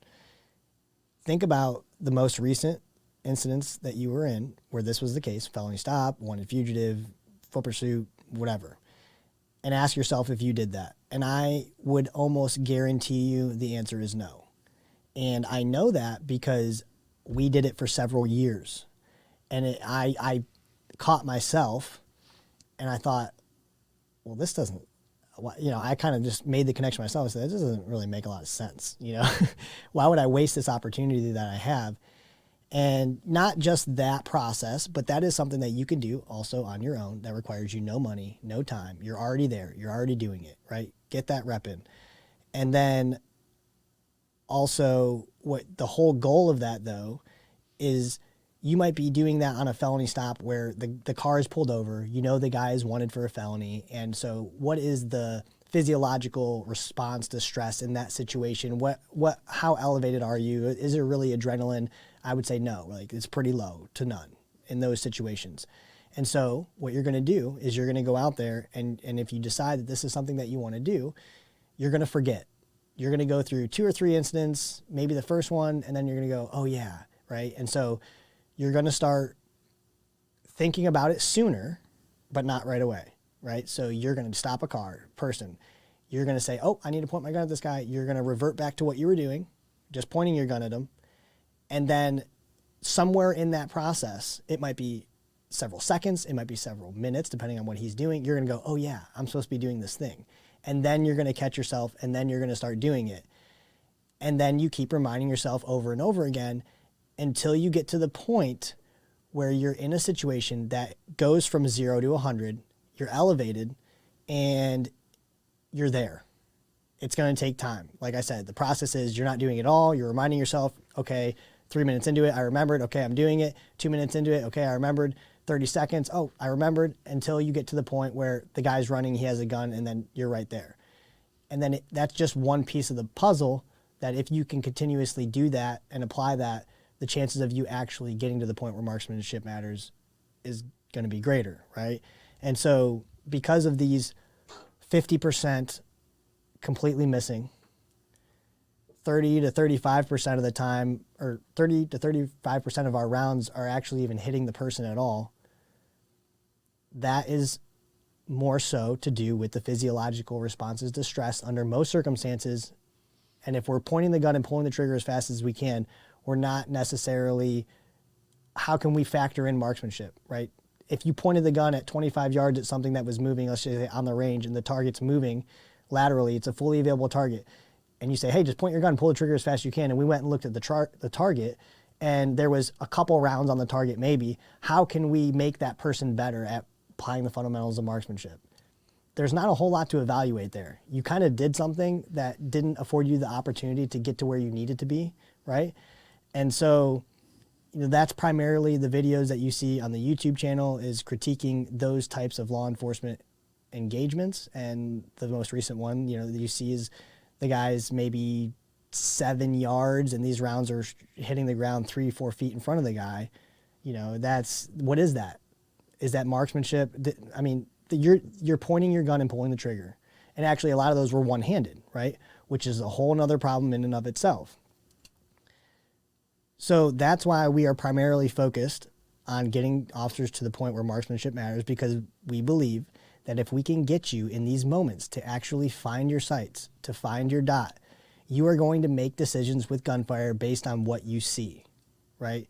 think about the most recent incidents that you were in where this was the case: felony stop, wanted fugitive, foot pursuit, whatever, and ask yourself if you did that. And I would almost guarantee you the answer is no. And I know that because we did it for several years, and I caught myself, and I thought, well, this doesn't, I kind of just made the connection myself and said, this doesn't really make a lot of sense. Why would I waste this opportunity that I have? And not just that process, but that is something that you can do also on your own that requires you no money, no time. You're already there. You're already doing it, right? Get that rep in. And then also what the whole goal of that, though, is you might be doing that on a felony stop where the car is pulled over, the guy is wanted for a felony. And so what is the physiological response to stress in that situation? How elevated are you? Is there really adrenaline? I would say no, it's pretty low to none in those situations. And so what you're going to do is you're going to go out there and if you decide that this is something that you want to do, you're going to forget. You're going to go through 2 or 3 incidents, maybe the first one, and then you're going to go, oh yeah, right? And so you're going to start thinking about it sooner, but not right away, right? So you're going to stop a person. You're going to say, oh, I need to point my gun at this guy. You're going to revert back to what you were doing, just pointing your gun at him. And then somewhere in that process, it might be several seconds, it might be several minutes, depending on what he's doing. You're going to go, oh yeah, I'm supposed to be doing this thing. And then you're going to catch yourself, and then you're going to start doing it. And then you keep reminding yourself over and over again until you get to the point where you're in a situation that goes from 0 to 100, you're elevated, and you're there. It's going to take time. Like I said, the process is you're not doing it all. You're reminding yourself, okay, 3 minutes into it, I remembered, okay, I'm doing it. 2 minutes into it, okay, I remembered. 30 seconds, oh, I remembered, until you get to the point where the guy's running, he has a gun, and then you're right there. And then that's just one piece of the puzzle that if you can continuously do that and apply that, the chances of you actually getting to the point where marksmanship matters is going to be greater, right? And so because of these 50% completely missing, 30 to 35% of the time, or 30 to 35% of our rounds are actually even hitting the person at all, that is more so to do with the physiological responses to stress under most circumstances. And if we're pointing the gun and pulling the trigger as fast as we can, we're not necessarily, how can we factor in marksmanship, right? If you pointed the gun at 25 yards at something that was moving, let's say on the range, and the target's moving laterally, it's a fully available target, and you say, hey, just point your gun and pull the trigger as fast as you can, and we went and looked at the target, and there was a couple rounds on the target maybe, how can we make that person better at applying the fundamentals of marksmanship? There's not a whole lot to evaluate there. You kind of did something that didn't afford you the opportunity to get to where you needed to be, right? And so that's primarily the videos that you see on the YouTube channel is critiquing those types of law enforcement engagements. And the most recent one, that you see is the guy's maybe 7 yards and these rounds are hitting the ground 3-4 feet in front of the guy. What is that? Is that marksmanship? I mean, you're pointing your gun and pulling the trigger. And actually a lot of those were one-handed, right? Which is a whole nother problem in and of itself. So that's why we are primarily focused on getting officers to the point where marksmanship matters, because we believe that if we can get you in these moments to actually find your sights, to find your dot, you are going to make decisions with gunfire based on what you see, right?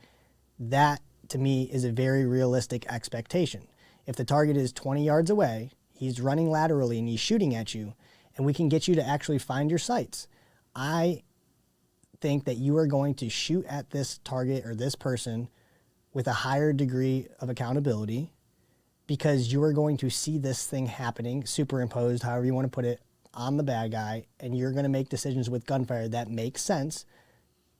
That, to me, is a very realistic expectation. If the target is 20 yards away, he's running laterally and he's shooting at you, and we can get you to actually find your sights, I think that you are going to shoot at this target or this person with a higher degree of accountability, because you are going to see this thing happening, superimposed, however you want to put it, on the bad guy, and you're going to make decisions with gunfire that make sense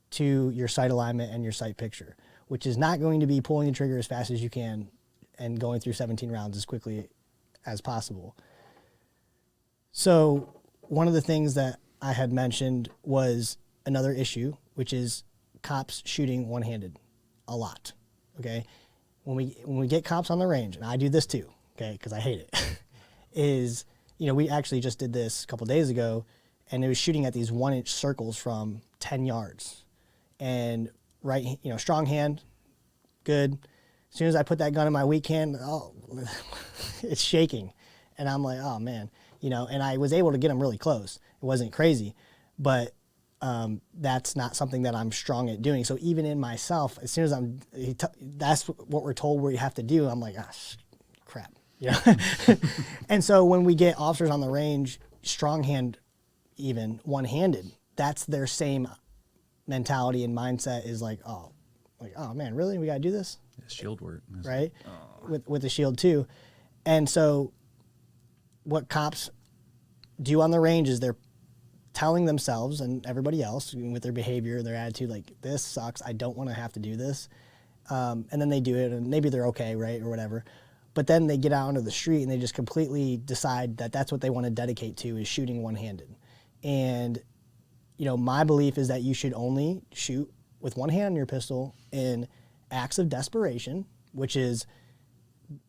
to your sight alignment and your sight picture, which is not going to be pulling the trigger as fast as you can and going through 17 rounds as quickly as possible. So one of the things that I had mentioned was another issue, which is cops shooting one-handed a lot, okay? When we get cops on the range, and I do this too, okay, because I hate it, is, we actually just did this a couple days ago, and it was shooting at these 1-inch circles from 10 yards. And strong hand, good. As soon as I put that gun in my weak hand, it's shaking. And I'm like, oh man, and I was able to get them really close. It wasn't crazy, but that's not something that I'm strong at doing. So even in myself, as soon as that's what we're told we have to do, I'm like, crap. And so when we get officers on the range, strong hand, even one-handed, that's their same mentality and mindset is like, oh man, really? We got to do this? Shield work. Right? With the shield too. And so what cops do on the range is they're telling themselves and everybody else with their behavior, their attitude, like, this sucks, I don't want to have to do this. And then they do it, and maybe they're okay, right, or whatever. But then they get out onto the street and they just completely decide that that's what they want to dedicate to, is shooting one-handed. And, my belief is that you should only shoot with one hand on your pistol in acts of desperation, which is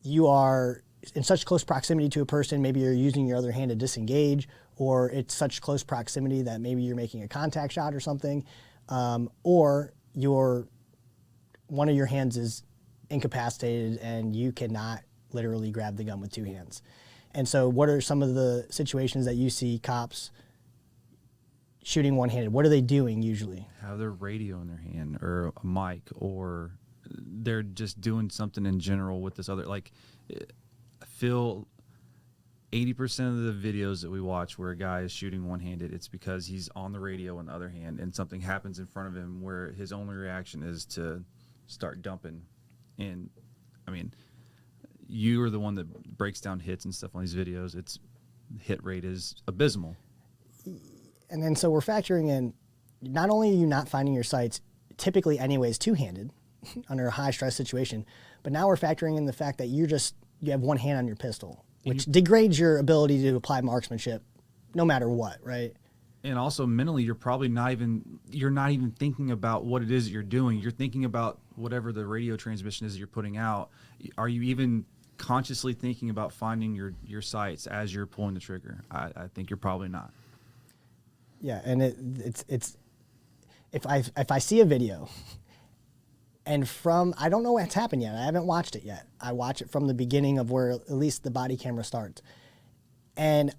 you are in such close proximity to a person, maybe you're using your other hand to disengage, or it's such close proximity that maybe you're making a contact shot or something, or one of your hands is incapacitated and you cannot literally grab the gun with two hands. And so what are some of the situations that you see cops shooting one-handed? What are they doing usually? Have their radio in their hand, or a mic, or they're just doing something in general with this other, like, I feel 80% of the videos that we watch where a guy is shooting one-handed, it's because he's on the radio in the other hand and something happens in front of him where his only reaction is to start dumping. And, I mean, you are the one that breaks down hits and stuff on these videos. Its hit rate is abysmal. And then so we're factoring in, not only are you not finding your sights, typically anyways two-handed under a high-stress situation, but now we're factoring in the fact that you have one hand on your pistol, which degrades your ability to apply marksmanship no matter what, right? And also mentally, you're probably not even thinking about what it is that you're doing. You're thinking about whatever the radio transmission is that you're putting out. Are you even consciously thinking about finding your sights as you're pulling the trigger? I think you're probably not. Yeah, and it's if I see a video and I don't know what's happened yet. I haven't watched it yet. I watch it from the beginning of where at least the body camera starts. And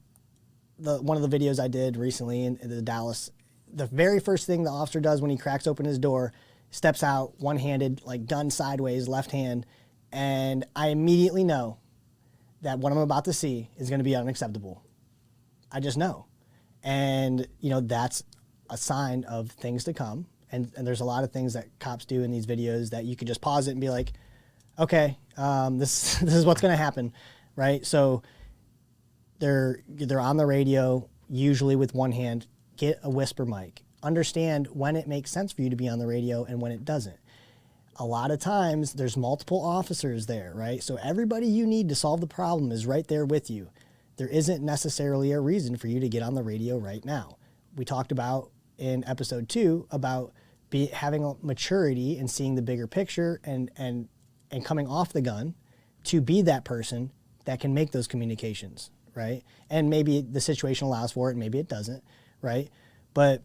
one of the videos I did recently in the Dallas, the very first thing the officer does when he cracks open his door, steps out one-handed, like gun sideways, left hand, and I immediately know that what I'm about to see is going to be unacceptable. I just know. And, that's a sign of things to come. And there's a lot of things that cops do in these videos that you could just pause it and be like, okay, this is what's going to happen, right? So they're on the radio, usually with one hand. Get a whisper mic. Understand when it makes sense for you to be on the radio and when it doesn't. a lot of times there's multiple officers there, right? So everybody you need to solve the problem is right there with you. There isn't necessarily a reason for you to get on the radio right now. We talked about in episode 2 about having a maturity and seeing the bigger picture and coming off the gun to be that person that can make those communications, right? And maybe the situation allows for it, maybe it doesn't, right? But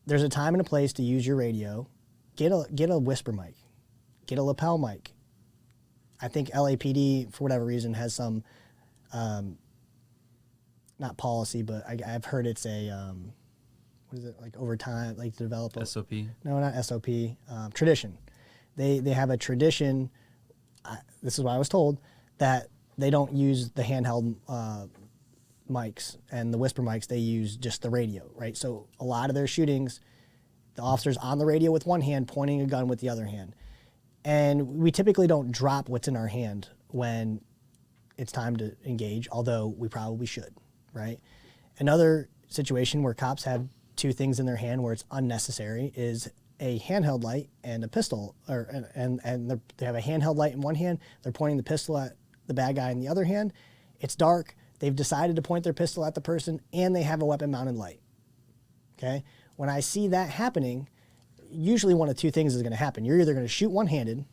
there's a time and a place to use your radio. Get a whisper mic, get a lapel mic. I think LAPD, for whatever reason, has some, not policy, but I've heard it's a, what is it, like over time, like to develop a SOP? No, not SOP, tradition. They have a tradition, this is what I was told, that they don't use the handheld mics and the whisper mics, they use just the radio, right? So a lot of their shootings, the officer's on the radio with one hand, pointing a gun with the other hand. And we typically don't drop what's in our hand when it's time to engage, although we probably should, right? Another situation where cops have two things in their hand where it's unnecessary is a handheld light and a pistol, and they have a handheld light in one hand, they're pointing the pistol at the bad guy in the other hand. It's dark, they've decided to point their pistol at the person, and they have a weapon mounted light, okay? When I see that happening, usually one of two things is gonna happen. You're either gonna shoot one-handed,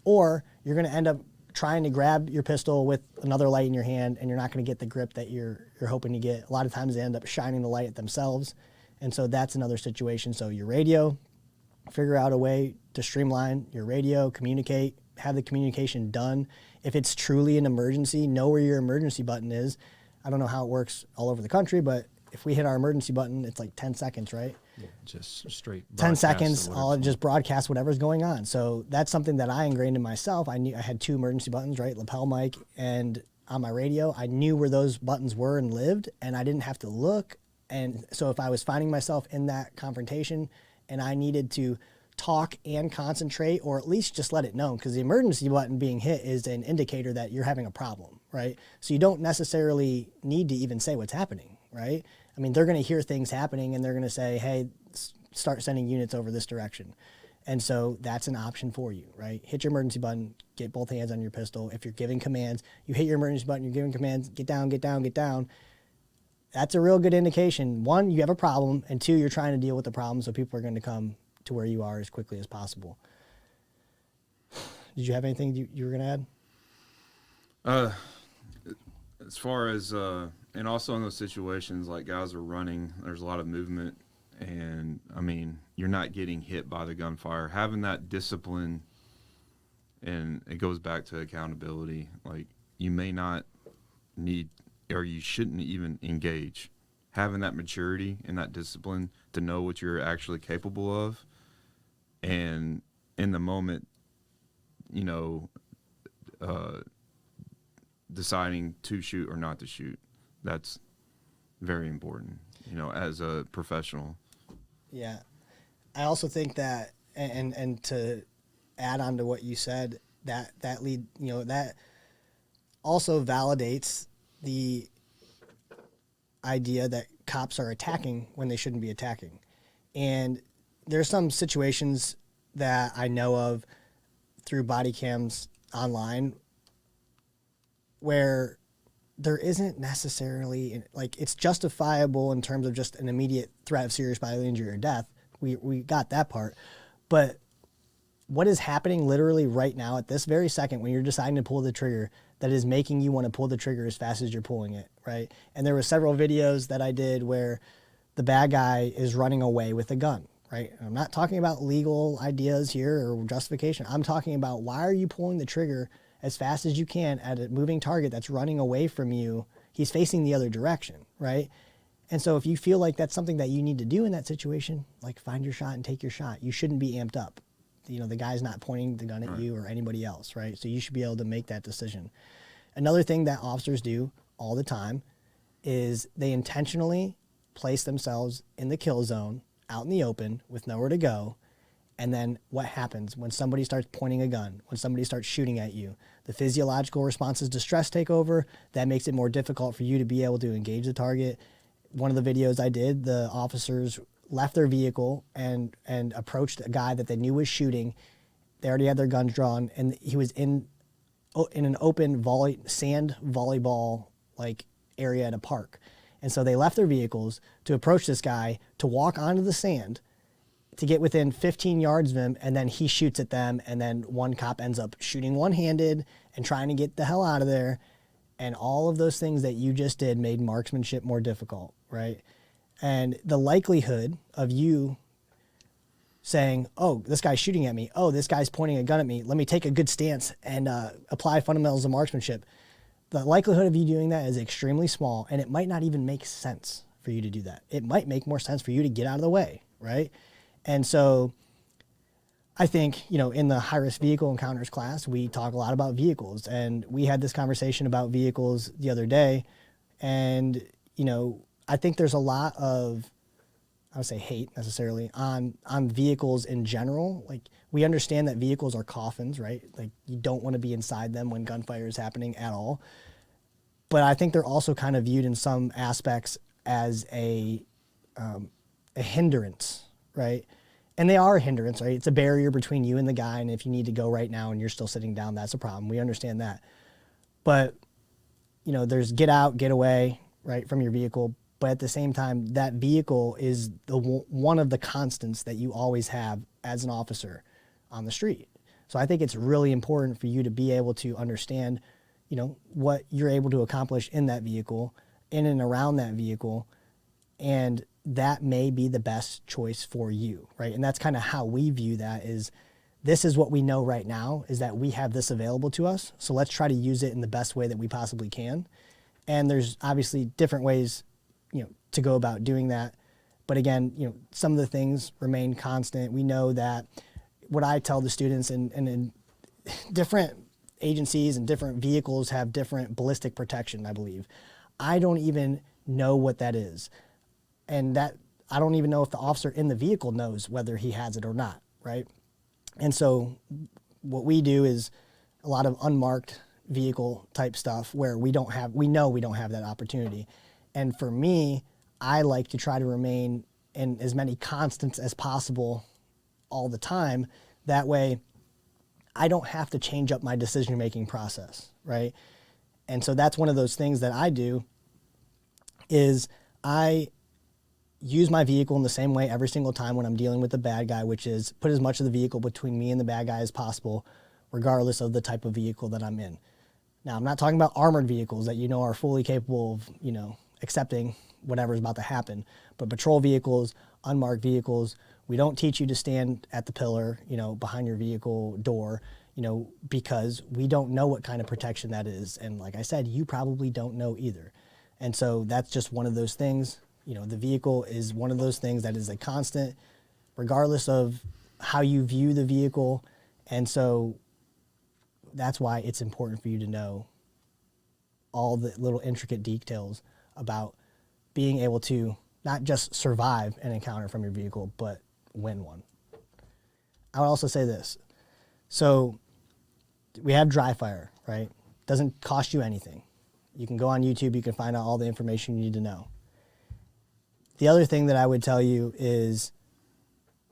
or you're gonna end up trying to grab your pistol with another light in your hand, and you're not gonna get the grip that you're hoping to get. A lot of times they end up shining the light at themselves, and so that's another situation. So your radio, figure out a way to streamline your radio, communicate, have the communication done. If it's truly an emergency, know where your emergency button is. I don't know how it works all over the country, but if we hit our emergency button, it's like 10 seconds, right? Yeah, just straight 10 broadcast seconds, or I'll whatever. just broadcast whatever's going on. So that's something that I ingrained in myself. I knew I had two emergency buttons, right? Lapel mic and on my radio. I knew where those buttons were and lived, and I didn't have to look. And so if I was finding myself in that confrontation and I needed to talk and concentrate, or at least just let it know, because the emergency button being hit is an indicator that you're having a problem, right? So you don't necessarily need to even say what's happening, right? I mean, they're going to hear things happening and they're going to say, hey, start sending units over this direction. And so that's an option for you, right? Hit your emergency button, get both hands on your pistol. If you're giving commands, you hit your emergency button, you're giving commands, get down, get down, get down. That's a real good indication. One, you have a problem, and two, you're trying to deal with the problem, so people are going to come to where you are as quickly as possible. Did you have anything you were going to add? As far as and also in those situations, like guys are running, there's a lot of movement, and I mean, you're not getting hit by the gunfire. Having that discipline, and it goes back to accountability. Like, you may not need, or you shouldn't even engage. Having that maturity and that discipline to know what you're actually capable of, and in the moment, you know, deciding to shoot or not to shoot. That's very important, you know, as a professional. Yeah. I also think that, and to add on to what you said, that also validates the idea that cops are attacking when they shouldn't be attacking. And there's some situations that I know of through body cams online where there isn't necessarily, like, it's justifiable in terms of just an immediate threat of serious bodily injury or death. We got that part. But what is happening literally right now at this very second when you're deciding to pull the trigger that is making you want to pull the trigger as fast as you're pulling it, right? And there were several videos that I did where the bad guy is running away with a gun, right? And I'm not talking about legal ideas here or justification. I'm talking about, why are you pulling the trigger as fast as you can at a moving target that's running away from you? He's facing the other direction, right? And so if you feel like that's something that you need to do in that situation, like, find your shot and take your shot. You shouldn't be amped up. You know, the guy's not pointing the gun at you or anybody else, right? So you should be able to make that decision. Another thing that officers do all the time is they intentionally place themselves in the kill zone, out in the open with nowhere to go. And then what happens when somebody starts pointing a gun, when somebody starts shooting at you? The physiological responses to stress take over. That makes it more difficult for you to be able to engage the target. One of the videos I did, the officers left their vehicle and approached a guy that they knew was shooting. They already had their guns drawn, and he was in an open sand volleyball like area at a park. And so they left their vehicles to approach this guy, to walk onto the sand, to get within 15 yards of him, and then he shoots at them, and then one cop ends up shooting one-handed and trying to get the hell out of there. And all of those things that you just did made marksmanship more difficult, right? And the likelihood of you saying, oh, this guy's shooting at me, oh, this guy's pointing a gun at me, let me take a good stance and apply fundamentals of marksmanship, the likelihood of you doing that is extremely small, and it might not even make sense for you to do that. It might make more sense for you to get out of the way, right? And so I think, in the high-risk vehicle encounters class, we talk a lot about vehicles, and we had this conversation about vehicles the other day, and, I think there's a lot of, I would say hate necessarily, on vehicles in general. Like, we understand that vehicles are coffins, right? Like, you don't want to be inside them when gunfire is happening at all. But I think they're also kind of viewed in some aspects as a hindrance, right? And they are a hindrance, right? It's a barrier between you and the guy, and if you need to go right now and you're still sitting down, that's a problem. We understand that. But, there's get out, get away, right, from your vehicle. But at the same time, that vehicle is one of the constants that you always have as an officer on the street. So I think it's really important for you to be able to understand, what you're able to accomplish in that vehicle, in and around that vehicle, and that may be the best choice for you, right? And that's kind of how we view that is, this is what we know right now, is that we have this available to us. So let's try to use it in the best way that we possibly can. And there's obviously different ways to go about doing that. But again, some of the things remain constant. We know that what I tell the students in different agencies and different vehicles have different ballistic protection, I believe. I don't even know what that is. And that I don't even know if the officer in the vehicle knows whether he has it or not, right? And so what we do is a lot of unmarked vehicle type stuff where we know we don't have that opportunity. And for me, I like to try to remain in as many constants as possible all the time. That way, I don't have to change up my decision-making process, right? And so that's one of those things that I do is I use my vehicle in the same way every single time when I'm dealing with the bad guy, which is put as much of the vehicle between me and the bad guy as possible, regardless of the type of vehicle that I'm in. Now, I'm not talking about armored vehicles that are fully capable of, accepting whatever's about to happen. But patrol vehicles, unmarked vehicles, we don't teach you to stand at the pillar, behind your vehicle door, because we don't know what kind of protection that is. And like I said, you probably don't know either. And so that's just one of those things. The vehicle is one of those things that is a constant, regardless of how you view the vehicle. And so that's why it's important for you to know all the little intricate details about being able to not just survive an encounter from your vehicle, but win one. I would also say this. So we have dry fire, right? Doesn't cost you anything. You can go on YouTube, you can find out all the information you need to know. The other thing that I would tell you is,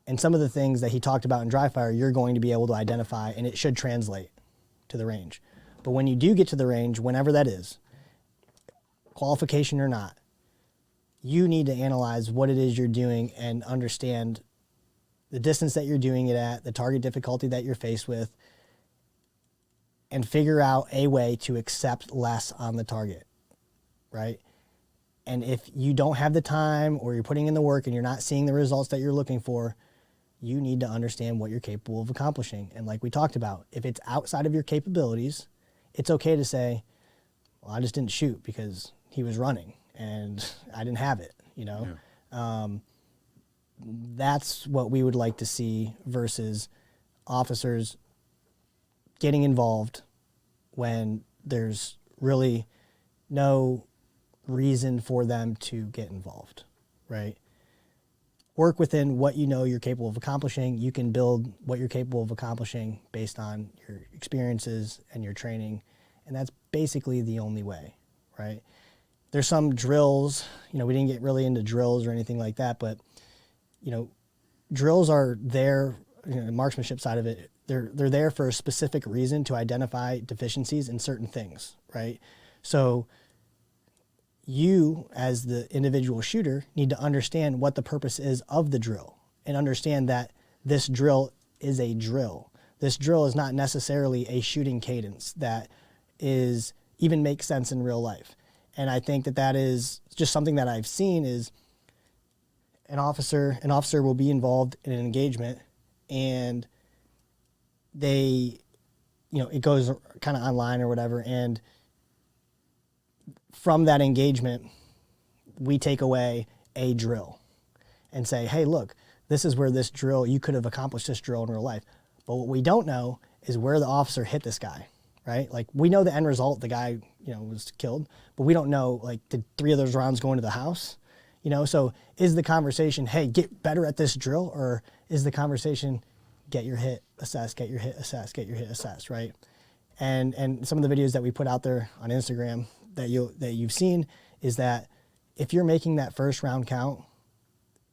and some of the things that he talked about in dry fire, you're going to be able to identify, and it should translate to the range. But when you do get to the range, whenever that is, qualification or not, you need to analyze what it is you're doing and understand the distance that you're doing it at, the target difficulty that you're faced with, and figure out a way to accept less on the target, right? And if you don't have the time or you're putting in the work and you're not seeing the results that you're looking for, you need to understand what you're capable of accomplishing. And like we talked about, if it's outside of your capabilities, it's okay to say, well, I just didn't shoot because he was running and I didn't have it, Yeah. That's what we would like to see versus officers getting involved when there's really no reason for them to get involved, right? Work within what you know you're capable of accomplishing. You can build what you're capable of accomplishing based on your experiences and your training, and that's basically the only way, right? There's some drills, we didn't get really into drills or anything like that, but, drills are there, the marksmanship side of it they're there for a specific reason to identify deficiencies in certain things, right? So you, as the individual shooter, need to understand what the purpose is of the drill and understand that this drill is a drill. This drill is not necessarily a shooting cadence that is even makes sense in real life. And I think that is just something that I've seen is an officer will be involved in an engagement, and they, it goes kind of online or whatever, and from that engagement, we take away a drill and say, hey, look, this is where this drill, you could have accomplished this drill in real life. But what we don't know is where the officer hit this guy, right? Like, we know the end result, the guy, was killed, but we don't know, like, did 3 of those rounds go into the house? So is the conversation, hey, get better at this drill, or is the conversation, get your hit, assess, get your hit, assess, get your hit, assess, right? And some of the videos that we put out there on Instagram that you've seen is that if you're making that first round count,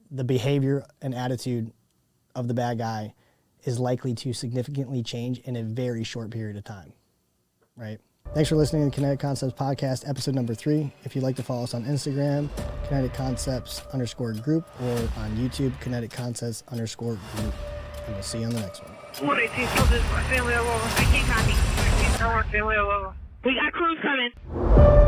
the behavior and attitude of the bad guy is likely to significantly change in a very short period of time, right? Thanks for listening to the Kinetic Concepts Podcast, episode number 3. If you'd like to follow us on Instagram, Kinetic Concepts_group, or on YouTube, Kinetic Concepts_group. And we'll see you on the next one. 118, so this is my family all over. I can't copy. I can't tell our family all over. We got crews coming.